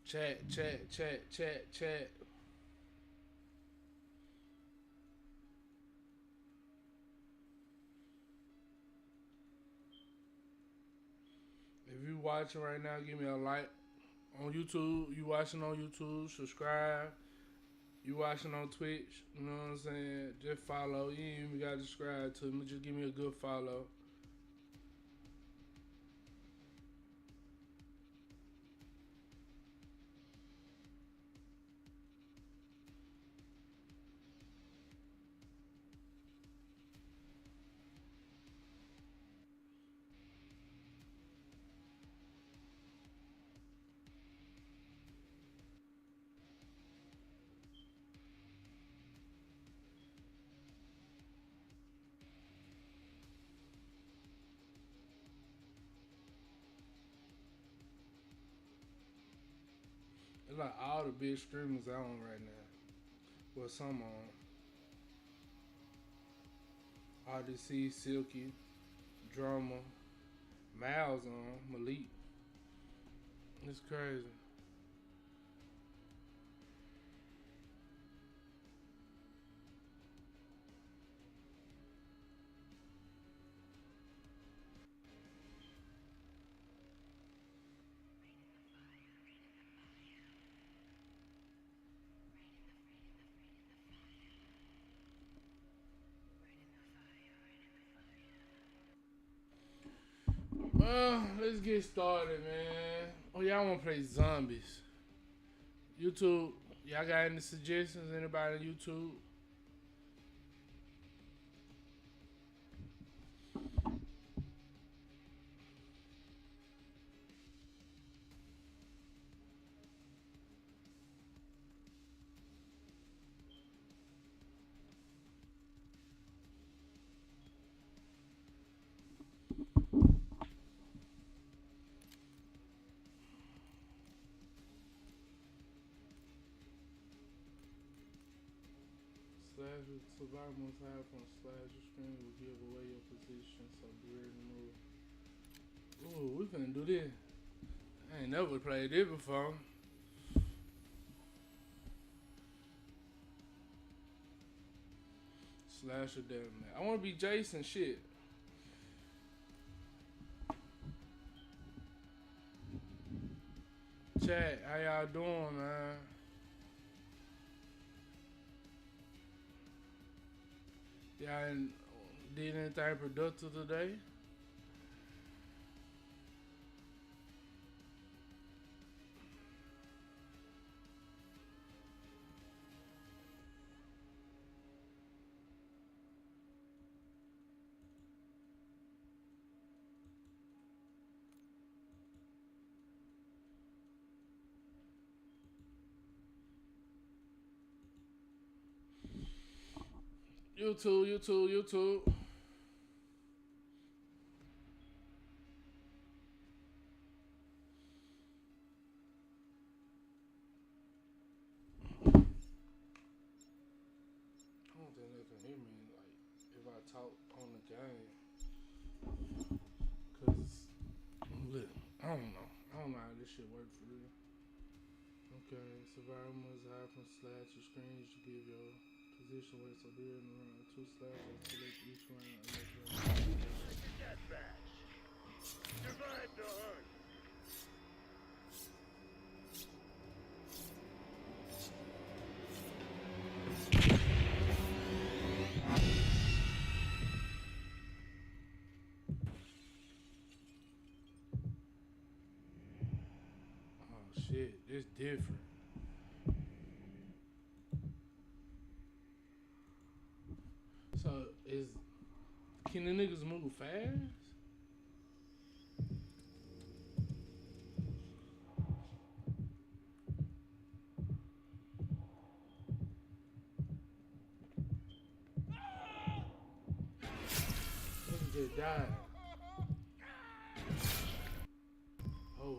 Chat. If you watching right now, give me a like on YouTube. You watching on YouTube, subscribe. You watching on Twitch, you know what I'm saying? Just follow. You ain't even gotta subscribe to me. Just give me a good follow. It's like all the big streamers are on right now. Well, some on. Odyssey, Silky, Drama, Miles on, Malik. It's crazy. Let's get started, man. Oh, y'all want to play zombies? YouTube, y'all got any suggestions? Anybody on YouTube? slash with survival must have on slash your screen will give away your position, so be ready to move. Ooh, we finna do this. I ain't never played this before. Slash or deathmatch. I wanna be Jason shit. Chat, how y'all doing, man? Y'all did anything productive today? YouTube. I don't think they can hear me, like, if I talk on the game. Cause, look, I don't know how this shit work for real. Okay, survival must have from slash your screens to give your position where so be in the round. 2 slashes select each round. Survive the hunt. Oh shit, it's different. So can the niggas move fast? Niggas just died. Oh.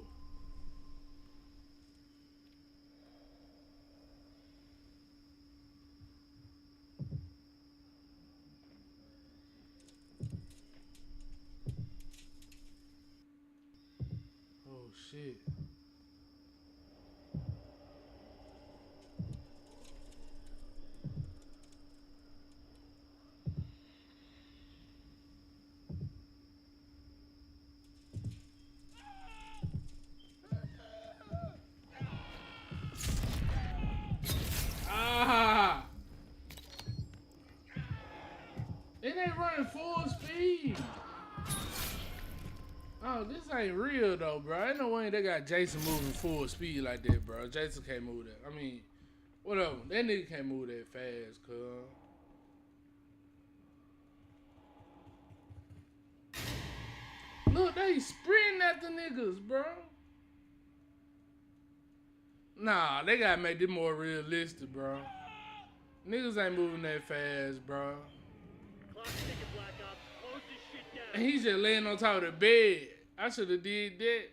Oh shit. Ah! It ain't running full speed. Oh, this ain't real though, bro. Ain't no way they got Jason moving full speed like that, bro. Jason can't move that. I mean, whatever. That nigga can't move that fast, cuz. Look, they sprinting at the niggas, bro. Nah, they gotta make this more realistic, bro. Niggas ain't moving that fast, bro. And he's just laying on top of the bed. I should have did that.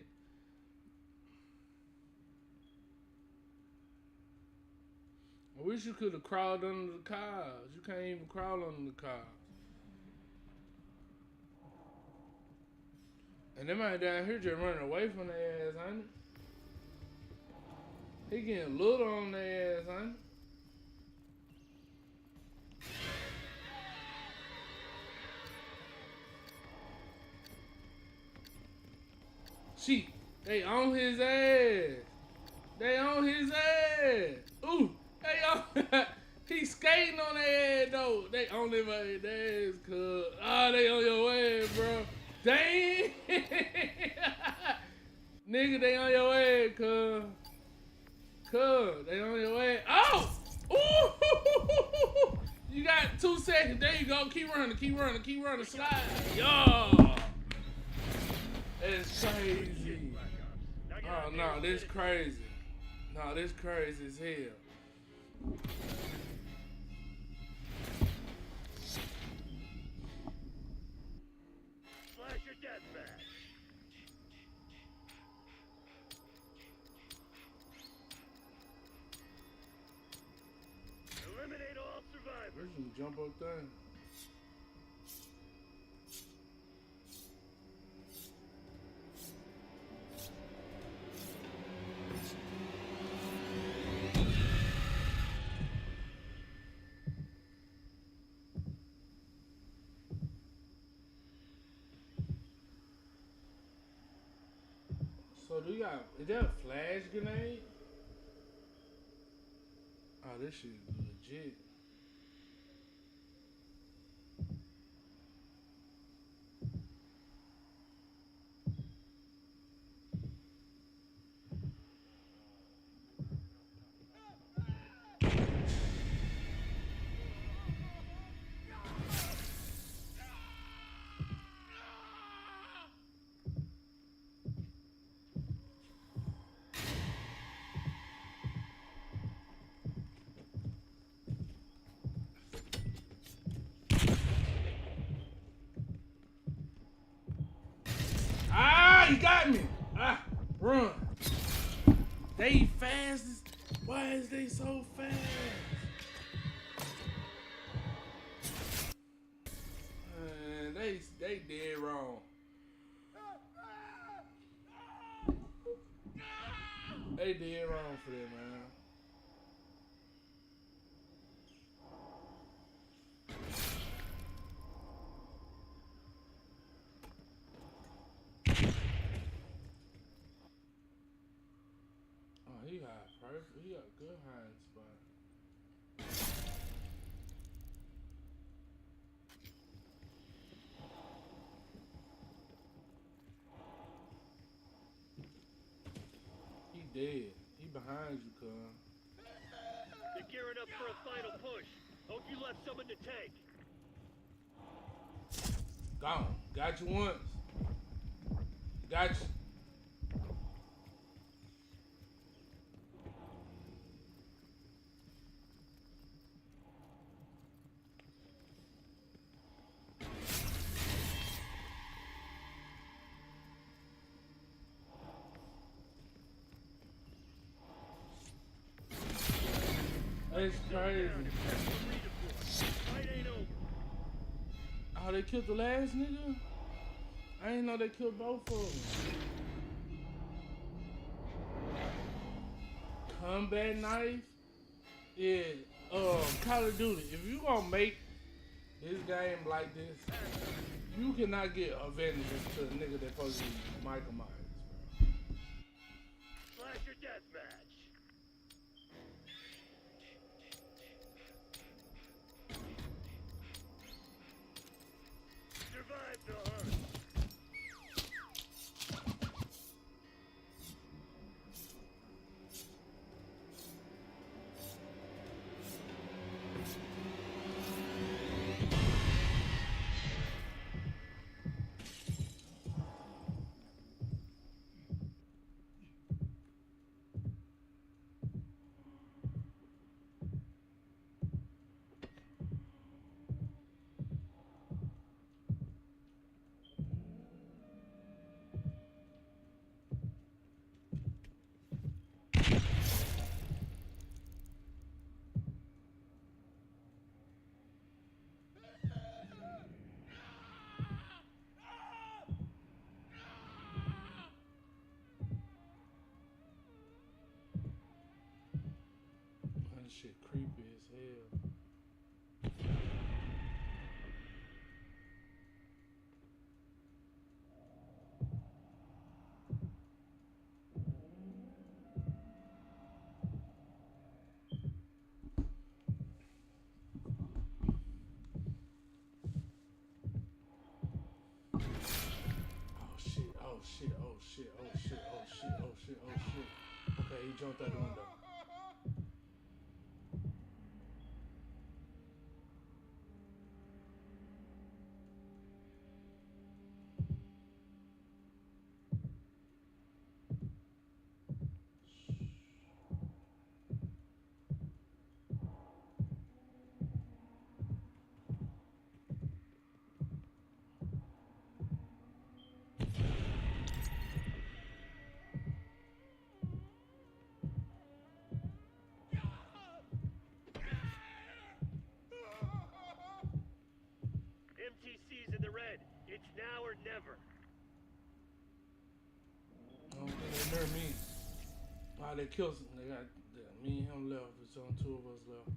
I wish you could have crawled under the cars. You can't even crawl under the cars. And them man down here just running away from their ass, honey. He getting little on their ass, honey. She, they on his ass. They on his ass. Ooh, they on. He skating on their ass though. They on their ass, cuz. Ah, they on your ass, bro. Dang. Nigga, they on your ass, cuz. Cuz, they on your ass. Oh! Ooh! You got 2 seconds. There you go. Keep running. Slide. Yo! That's crazy. Oh, no, this crazy. No, this crazy as hell. Slash your deathmatch. Eliminate all survivors. Where's some jump up thing? So do you got, is that a flash grenade? Oh, this shit is legit. Ah, he got me. Ah, run. They fast. Why is they so fast? Man, they dead wrong. They dead wrong for that, man. He got perfect. He got a good hiding spot. He dead. He behind you, cuz. They're gearing up for a final push. Hope you left someone to take. Gone. Got you once. Got you. That's crazy. Oh, they killed the last nigga? I didn't know they killed both of them. Combat knife? Yeah, Call of Duty. If you gonna make this game like this, you cannot get advantages to a nigga that's supposed to be Michael Myers. Slasher deathmatch. Survive the hunt. That shit creepy as hell. Oh shit, oh shit, oh shit, oh shit, oh shit, oh shit. Okay, he jumped out the window. It's now or never. I don't think they're near me. Wow, they killed some. They got me and him left. It's on 2 of us left.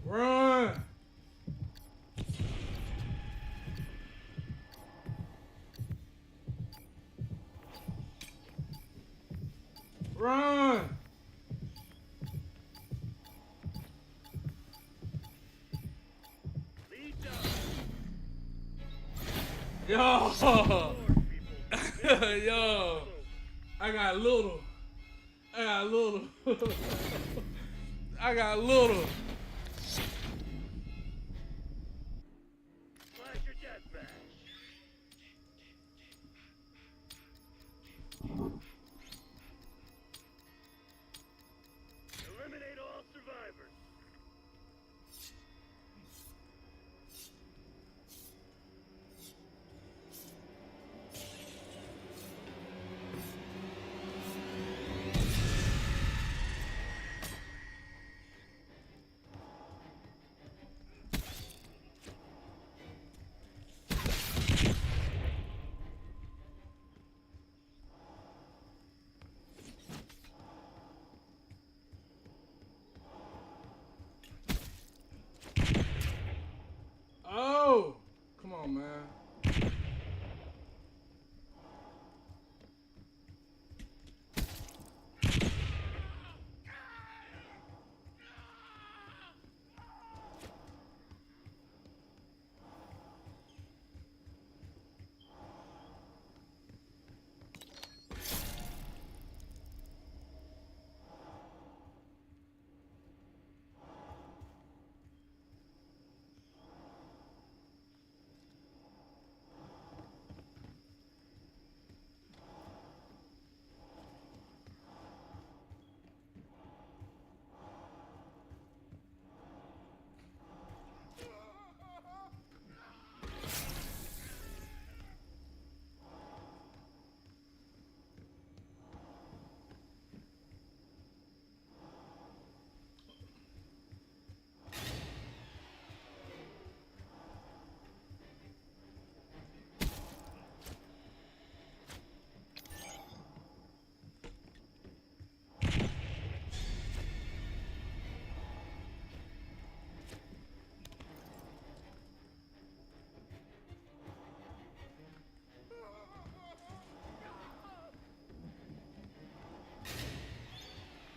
Run! Run! Yo! Yo! I got little. I got little. I got little. Eliminate all survivors. Oh! Come on, man.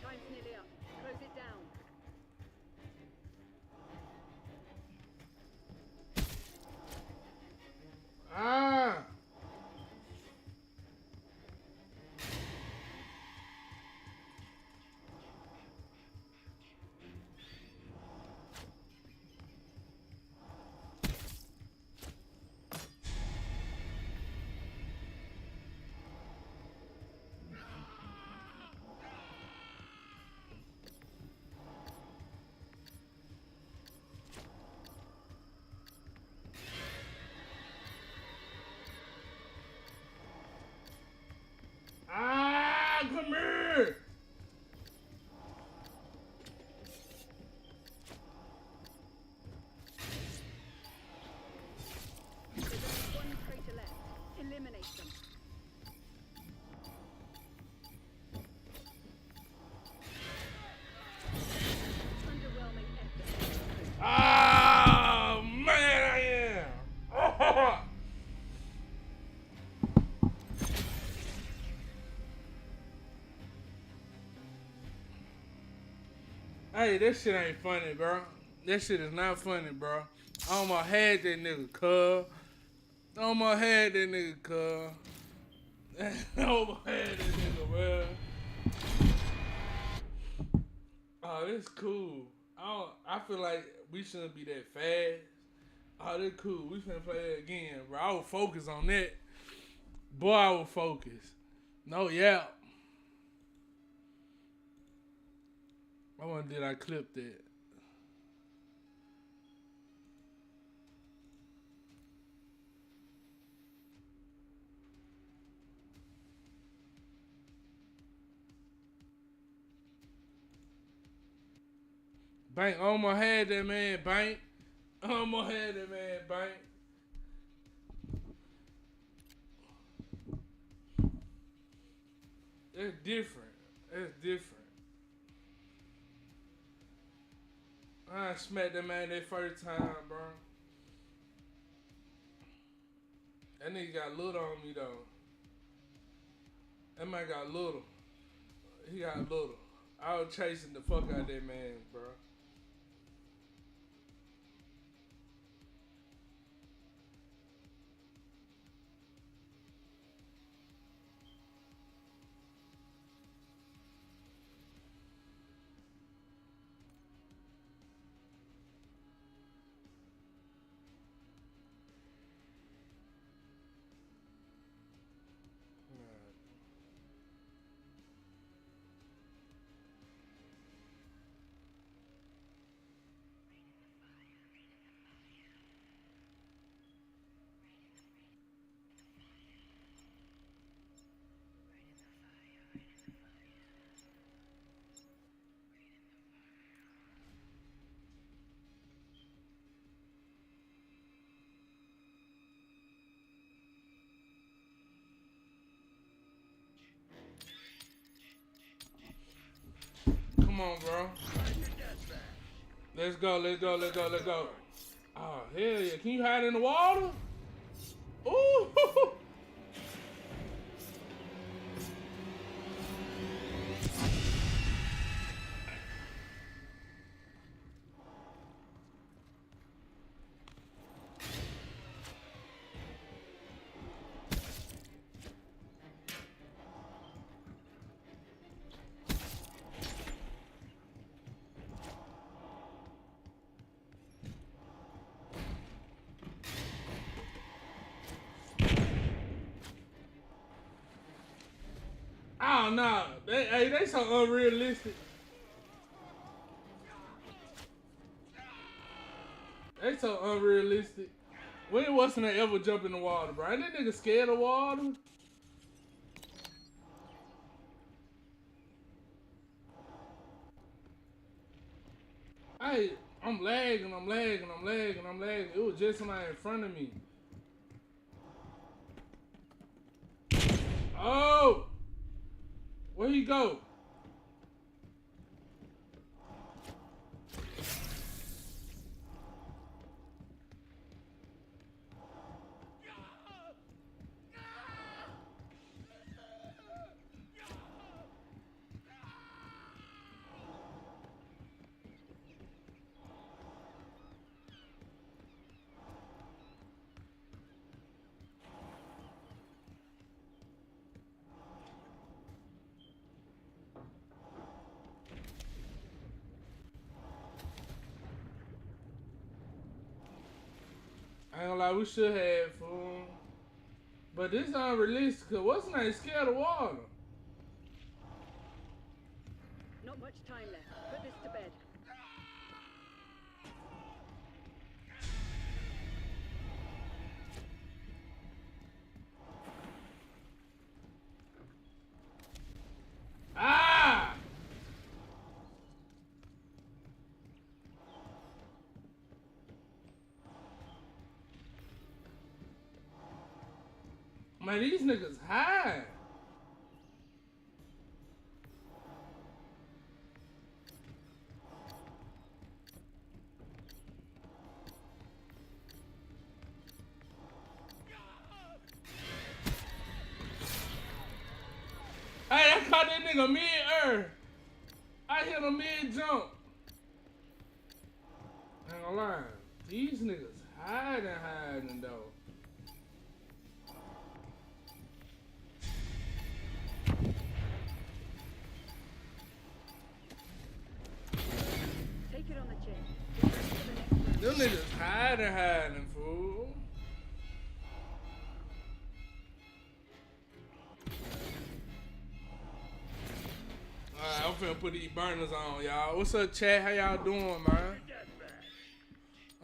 Time's nearly up. Close it down. Ah! Ah, come here! There's only one traitor left. Eliminate them. Underwhelming effort. Ah, man, I am! Oh. Hey, this shit ain't funny, bro. This shit is not funny, bro. I almost had that nigga, cuz. I almost had that nigga, cuz. I almost had that nigga, man. Oh, this cool. I feel like we shouldn't be that fast. Oh, that's cool. We finna play that again, bro. I was focused on that. Boy, I was focused. No, yeah. I wonder did I clip that? Bank almost had that man, Bank. Almost had that man, Bank. That's different. That's different. I smacked that man that first time, bro. That nigga got little on me, though. That man got little. He got little. I was chasing the fuck out of that man, bro. Come on, bro. Let's go, let's go, let's go, let's go. Oh, hell yeah. Can you hide in the water? Ooh. Oh, no. They so unrealistic. They so unrealistic. When wasn't they ever jump in the water, bro? Ain't that nigga scared of water? Hey, I'm lagging. It was just somebody in front of me. Oh! Where he go? I ain't gonna lie, we should have, fool. But this unrealistic, cause what's the name scared of water? Not much time left. Put this to bed. Ah! Man, these niggas high. Hey, I caught that nigga mid-air. I hit him mid-jump. Ain't gonna lie. These niggas hiding though. Them niggas hiding, fool. Alright, I'm finna put these burners on, y'all. What's up, chat? How y'all doing, man?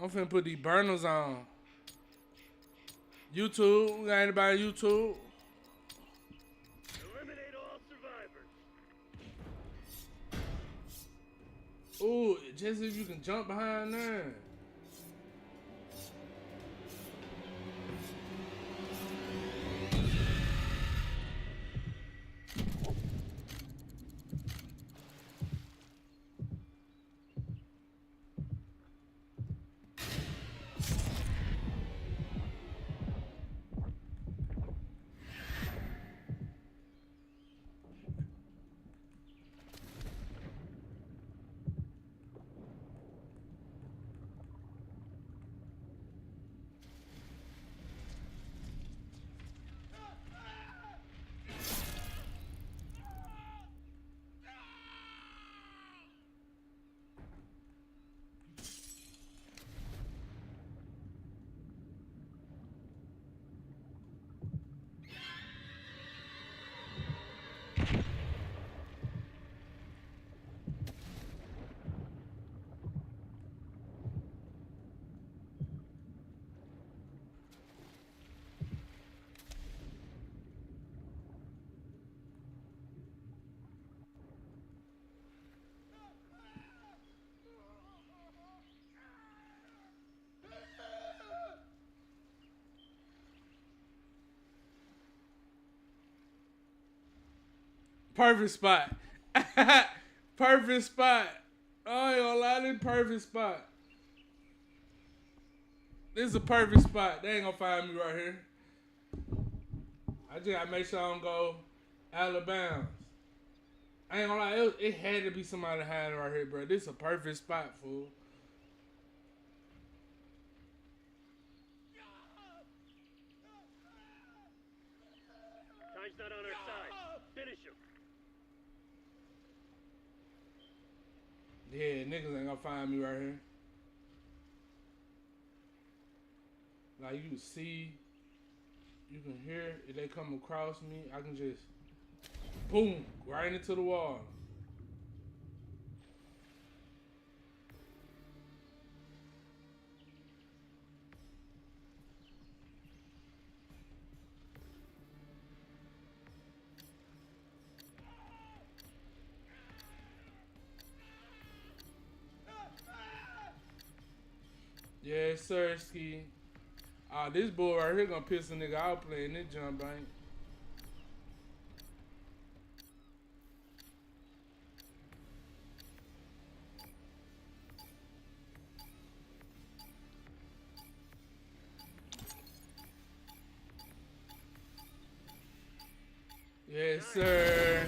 I'm finna put these burners on. YouTube, we got anybody on YouTube? Eliminate all survivors. Ooh, just if you can jump behind there. Perfect spot. Perfect spot. Oh, I ain't gonna lie, this perfect spot. This is a perfect spot. They ain't gonna find me right here. I just gotta make sure I don't go out of bounds. I ain't gonna lie, it had to be somebody hiding right here, bro. This is a perfect spot, fool. Time's not on our side. Finish him. Yeah, niggas ain't gonna find me right here. Like, you can see, you can hear, if they come across me, I can just, boom, right into the wall. Yes, sir, Ski. This bull right here gonna piss a nigga out playing this jump bank. Yes, sir.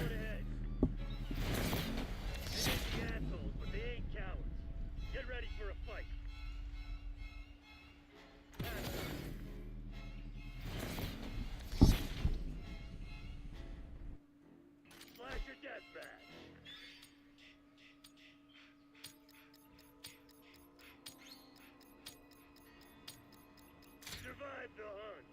Assholes, but they ain't cowards. Get ready for a fight. Flash your death badge. Survive the hunt.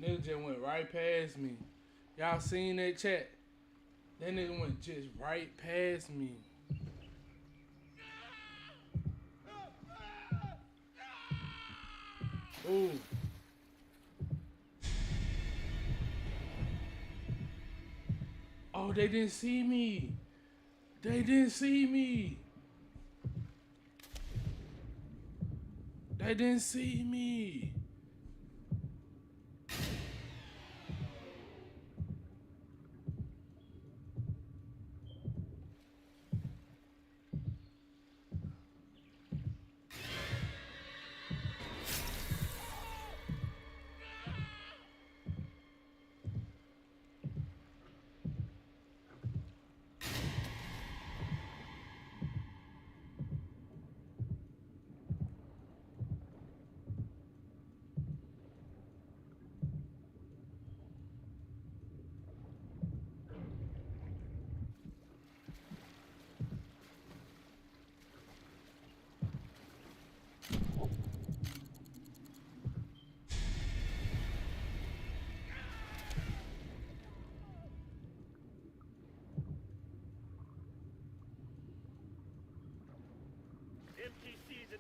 Nigga just went right past me. Y'all seen that chat? That nigga went just right past me. Ooh. Oh, they didn't see me. They didn't see me. They didn't see me.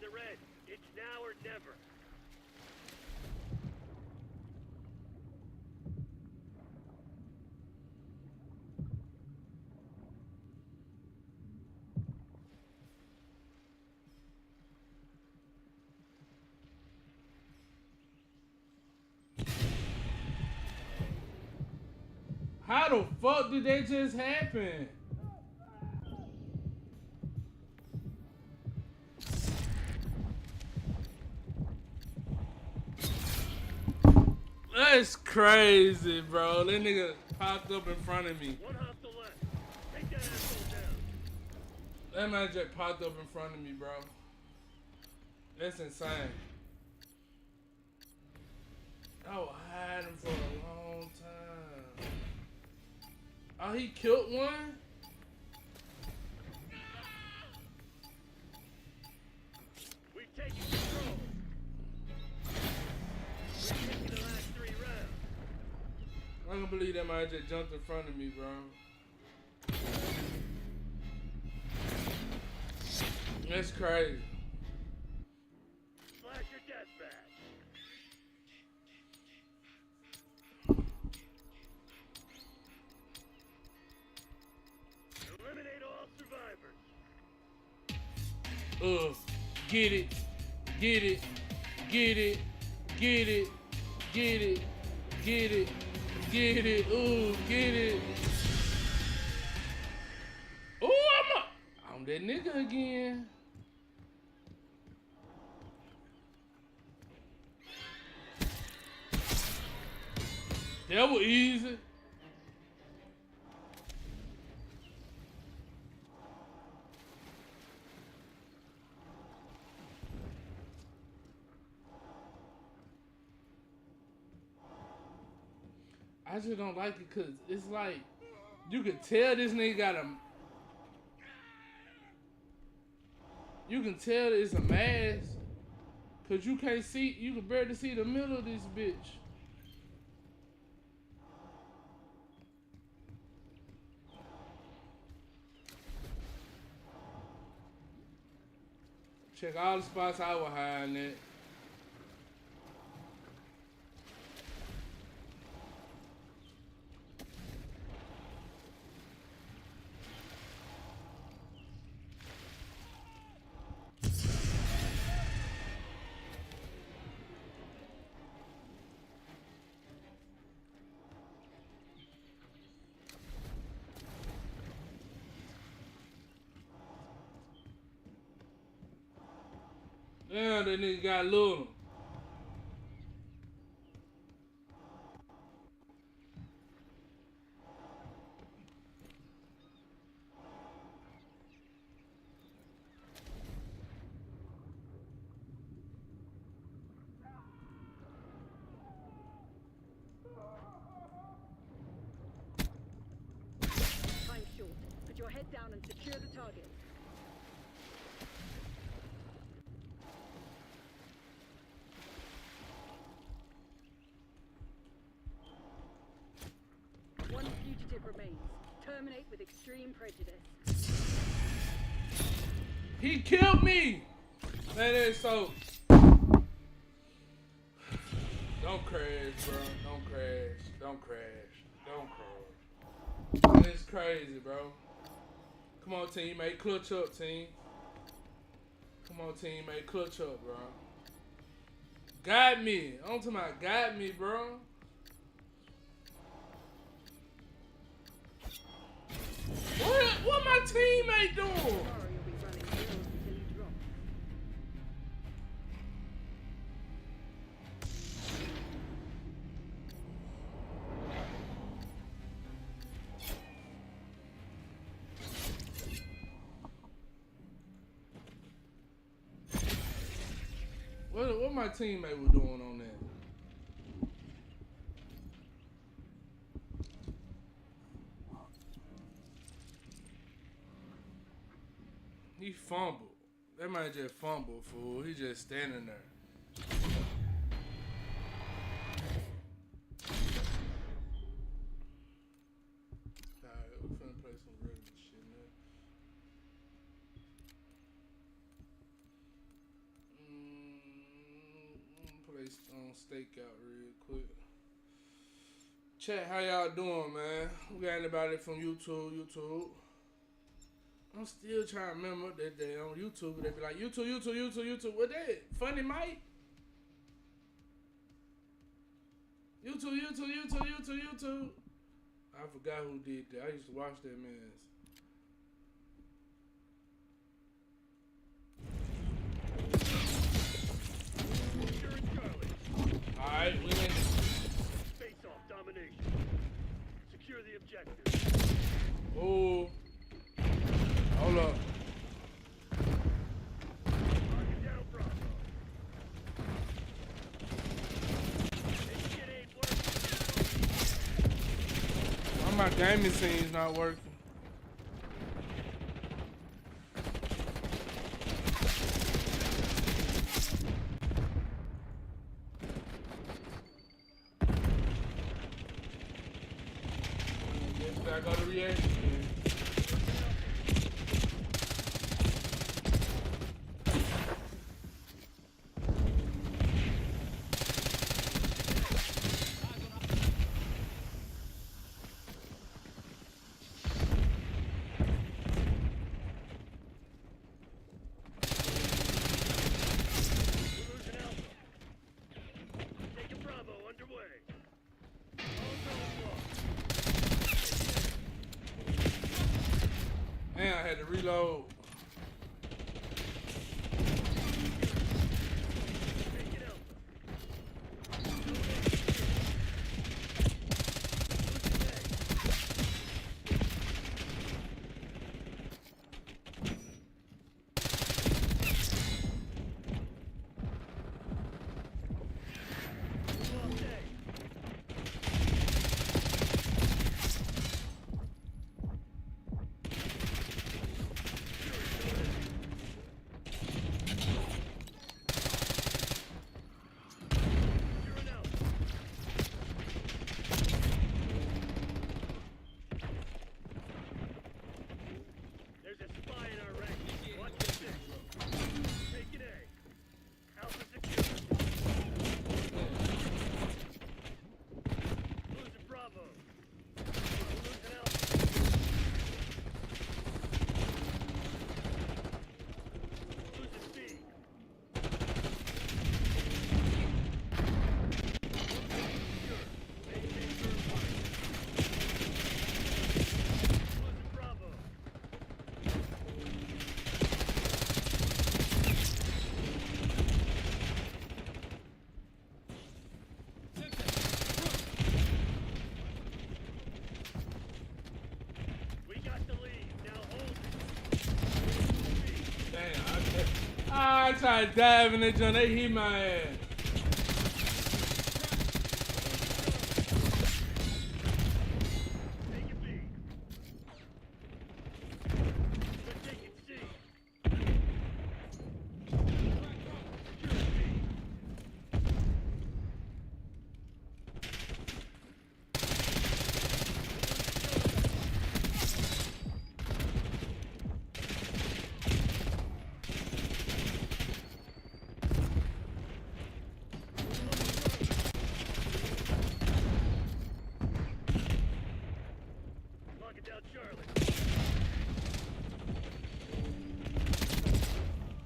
the red. It's now or never. How the fuck did that just happen? That's crazy, bro. That nigga popped up in front of me. One hostile left. Take that asshole down. That man just popped up in front of me, bro. That's insane. I was hiding for a long time. Oh, he killed one? We've taken control. We've taken the last 3 rounds. I don't believe that man just jumped in front of me, bro. That's crazy. Flash your death badge. Eliminate all survivors. Get it, get it, get it, get it, get it, get it, get it, get it. I'm that nigga again. That was easy. I just don't like it because it's like, you can tell this nigga got a... You can tell it's a mask because you can't see, you can barely see the middle of this bitch. Check all the spots I was hiding at. Damn, that nigga got little. Time short. Put your head down and secure the target. One fugitive remains. Terminate with extreme prejudice. He killed me! Man, that's so... Don't crash, bro. Don't crash. Don't crash. Don't crash. It's crazy, bro. Come on, teammate. Clutch up, team. Come on, teammate. Clutch up, bro. Got me. I'm talking about got me, bro. What my teammate doing? What my teammate was doing on that? He fumbled. That might just fumble, fool. He just standing there. Alright, we're finna play some regular shit, man. stakeout real quick. Chat, how y'all doing, man? We got anybody from YouTube? I'm still trying to remember that they on YouTube. They be like, YouTube. What that? Funny Mike? YouTube. I forgot who did that. I used to watch that man's. Alright, we in. Face off domination. Secure the objective. Oh. Hold up. Target down, Bravo. This shit ain't working. Why my gaming scene's not working? I got a reaction. Man, I had to reload. I tried to dive in that joint, they hit my ass.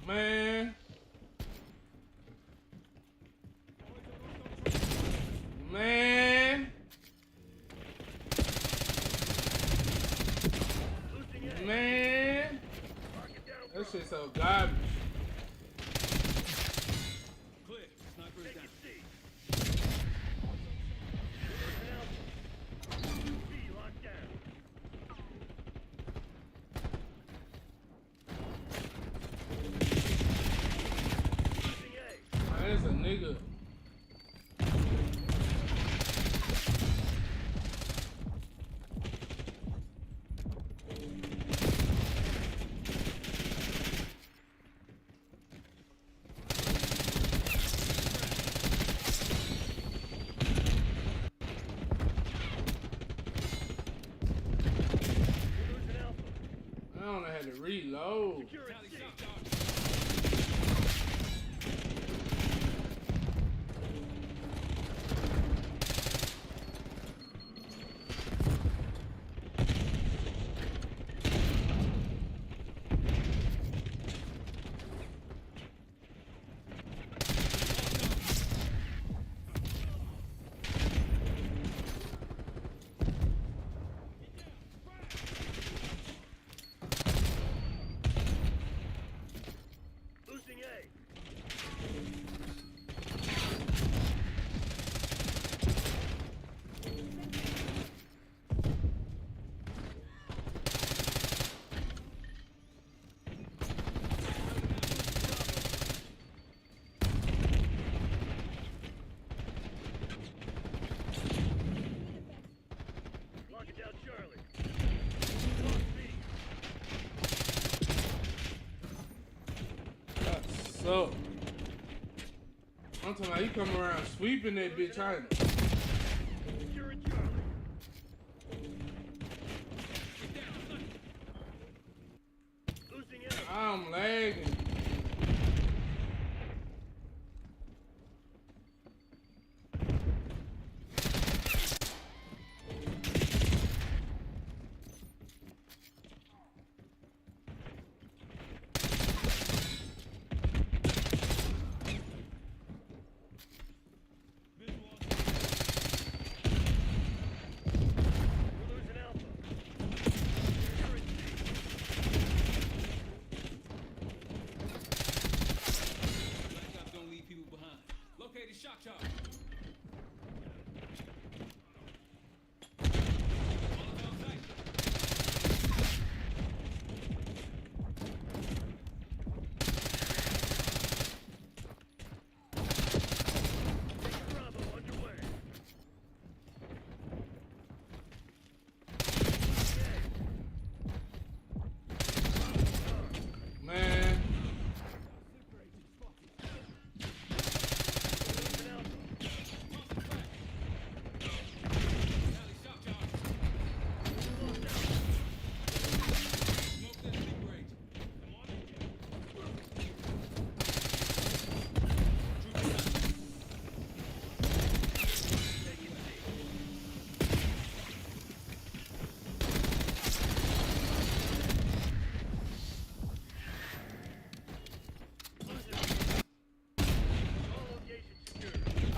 Man. Man. Man. That shit's so garbage. There's a nigga. I don't know how to reload. up? I'm talking about you come around sweeping that bitch, ain't it? I'm lagging. Shock charge. Man.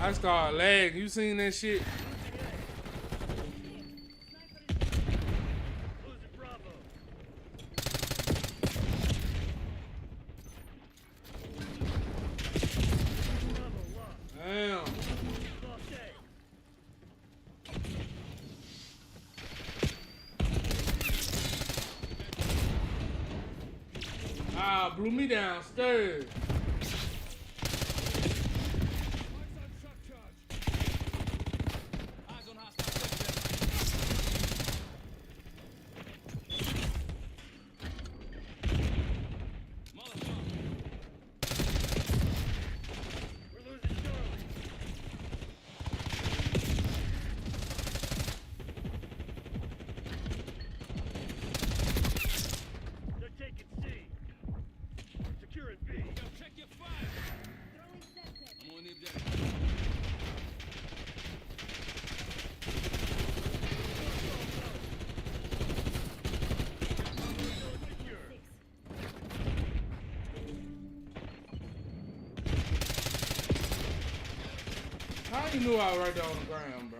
I started lagging. You seen that shit? Damn. Ah, blew me downstairs. How you knew I was right there on the ground, bro?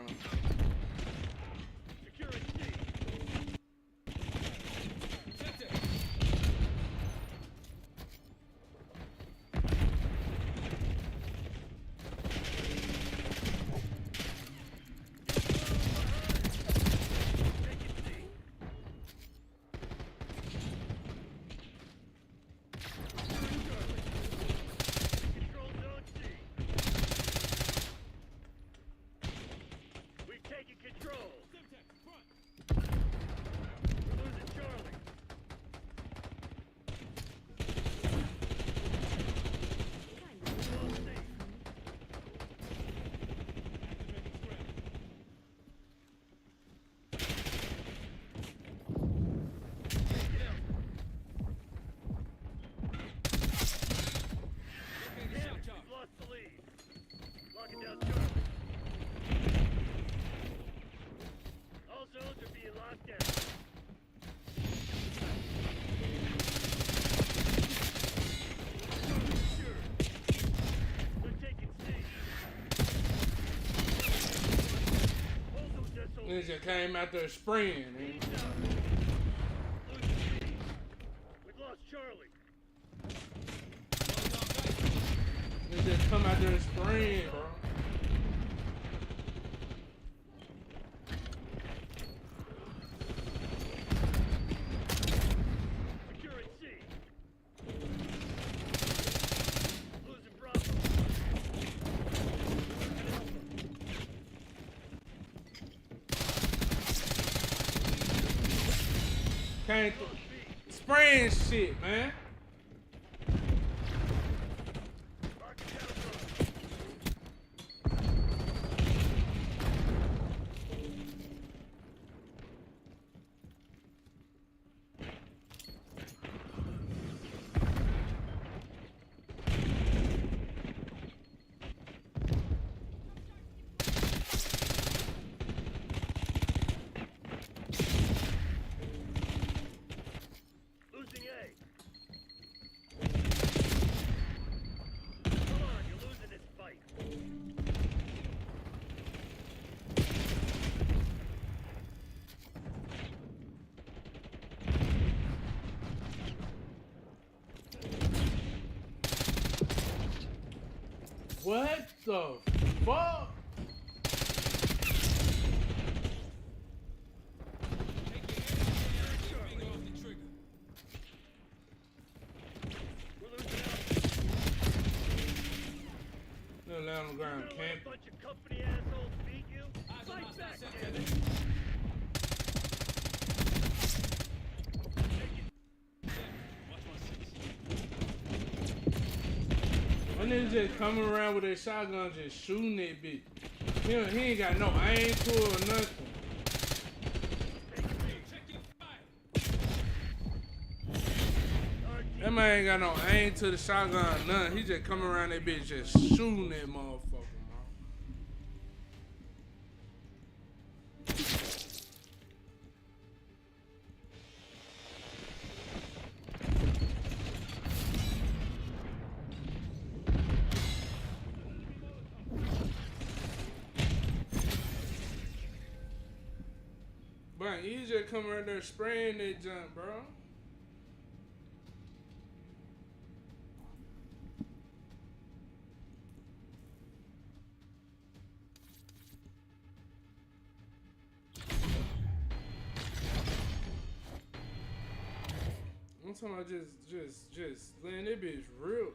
Ninja came out there spraying, man. We've lost Charlie. Ninja come out there spraying, bro. Securing C. Losing Can't spraying shit, man. What the fuck? They'll lay on the ground, camp. Bunch of company assholes beat you. Fight back, damn it. One nigga just coming around with a shotgun, just shooting that bitch. He ain't got no aim to it or nothing. That man ain't got no aim to the shotgun, nothing. He just coming around that bitch, just shooting that motherfucker. But you just come around there spraying that junk, bro. I'm talking about just letting that bitch real.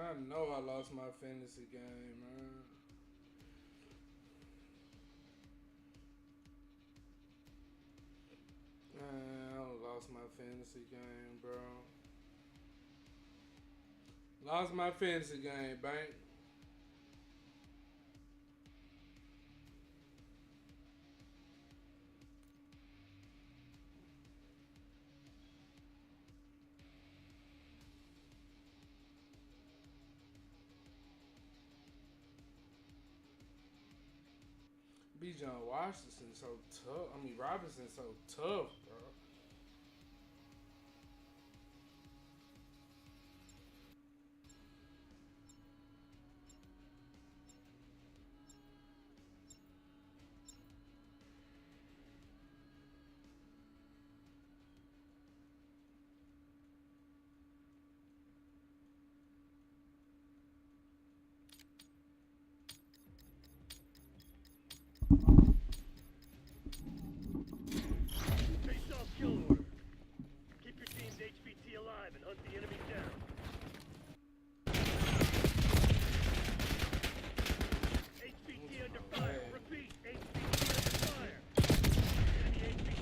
I know I lost my fantasy game, man. Man, I lost my fantasy game, bro. Lost my fantasy game, bank. Bijan Washington so tough. I mean, Robinson so tough, bro.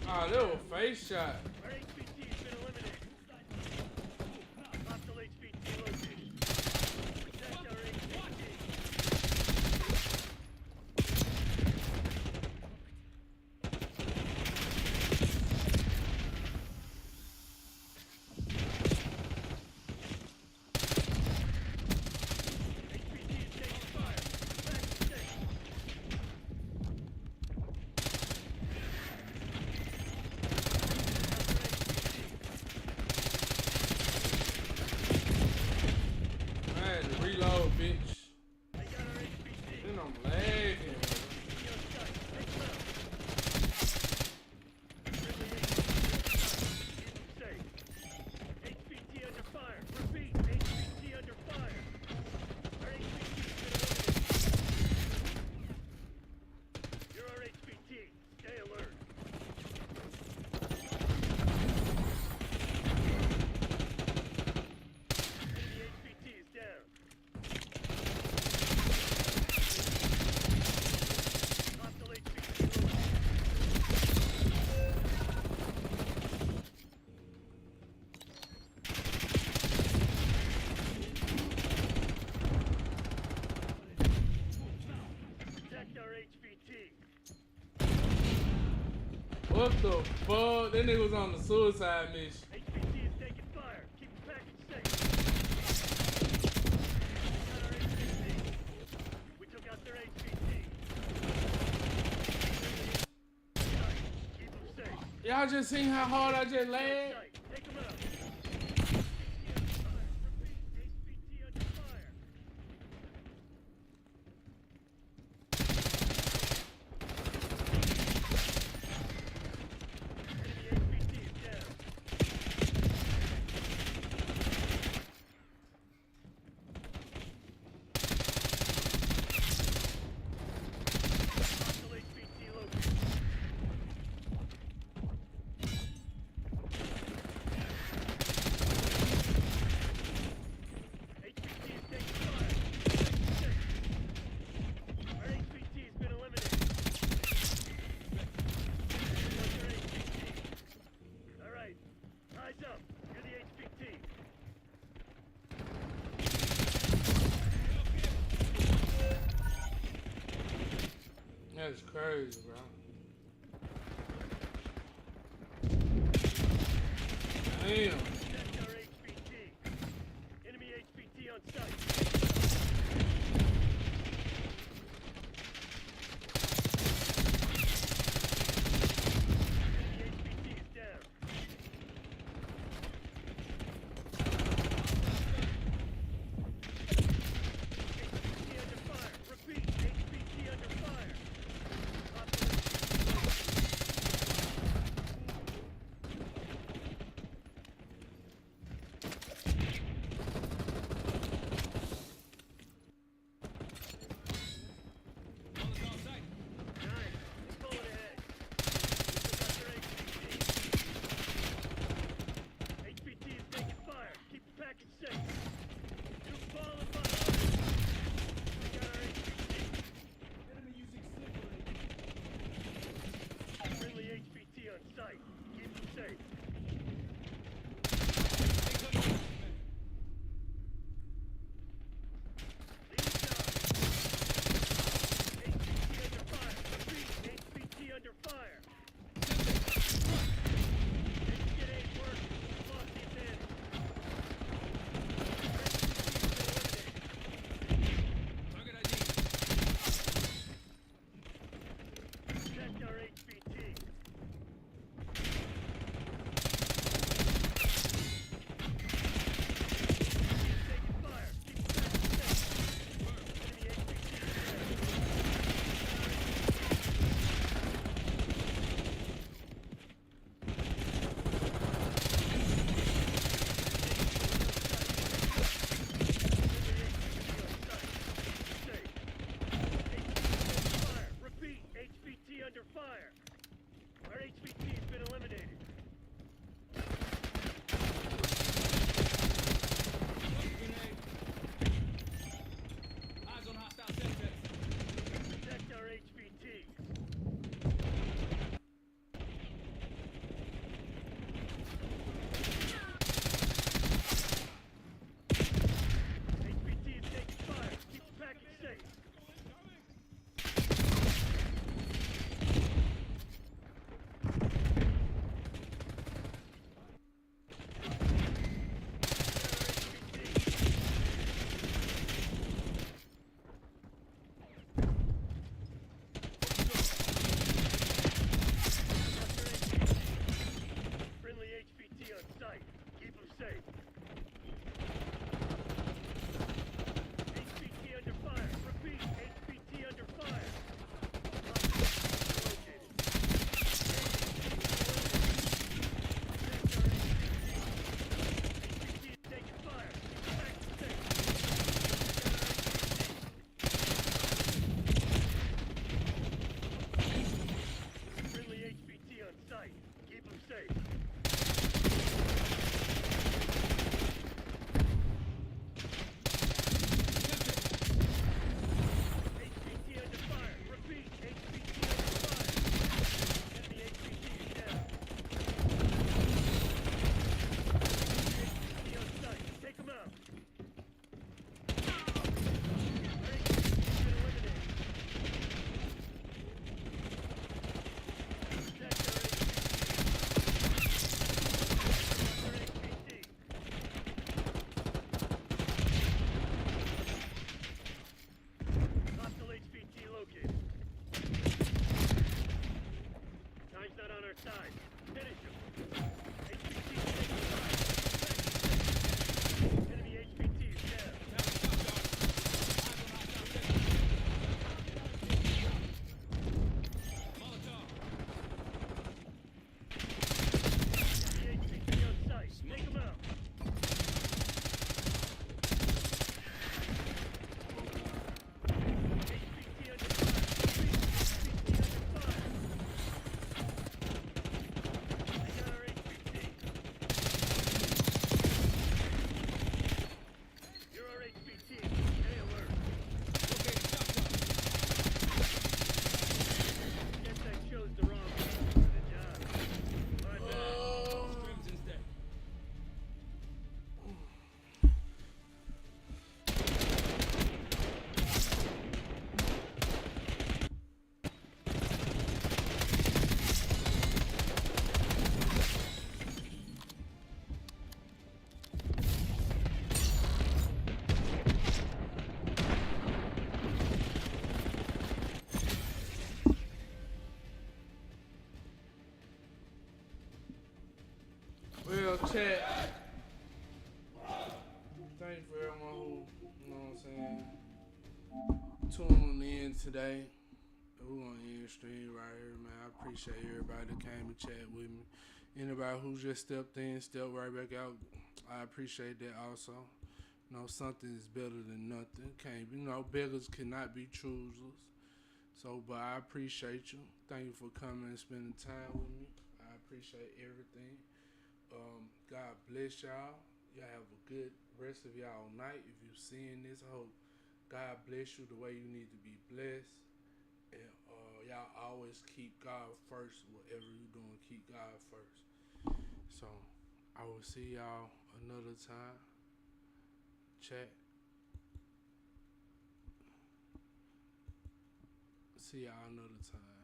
Oh, little face shot. Our HVT has been eliminated. Hostile HVT located. Protect our HVT. HVT is taking fire. Back to station. Reload, bitch. Then I'm lagging. HVT under fire. Repeat, HVT under fire. Our HVT has been eliminated. You're our HVT. Stay alert. Enemy HVT is down. Hostile HVT located. Protect our HVT. What the fuck? That nigga was on the suicide mission. HVT is taking fire. Keep the package safe. Got our HVT. Y'all just seen how hard I just laid? Take him out. That's crazy, bro. Damn. Enemy HVT on site. So chat. Thank you for everyone who, you know what I'm saying, tuning in today. We're gonna end the stream right here, man. I appreciate everybody that came and chat with me. Anybody who just stepped in, stepped right back out, I appreciate that also. You know, something is better than nothing. Can't be, you know, beggars cannot be choosers. So, but I appreciate you. Thank you for coming and spending time with me. I appreciate everything. God bless y'all. Y'all have a good rest of y'all night. If you're seeing this, I hope God bless you the way you need to be blessed. And y'all always keep God first. Whatever you're doing, keep God first. So, I will see y'all another time. Chat. See y'all another time.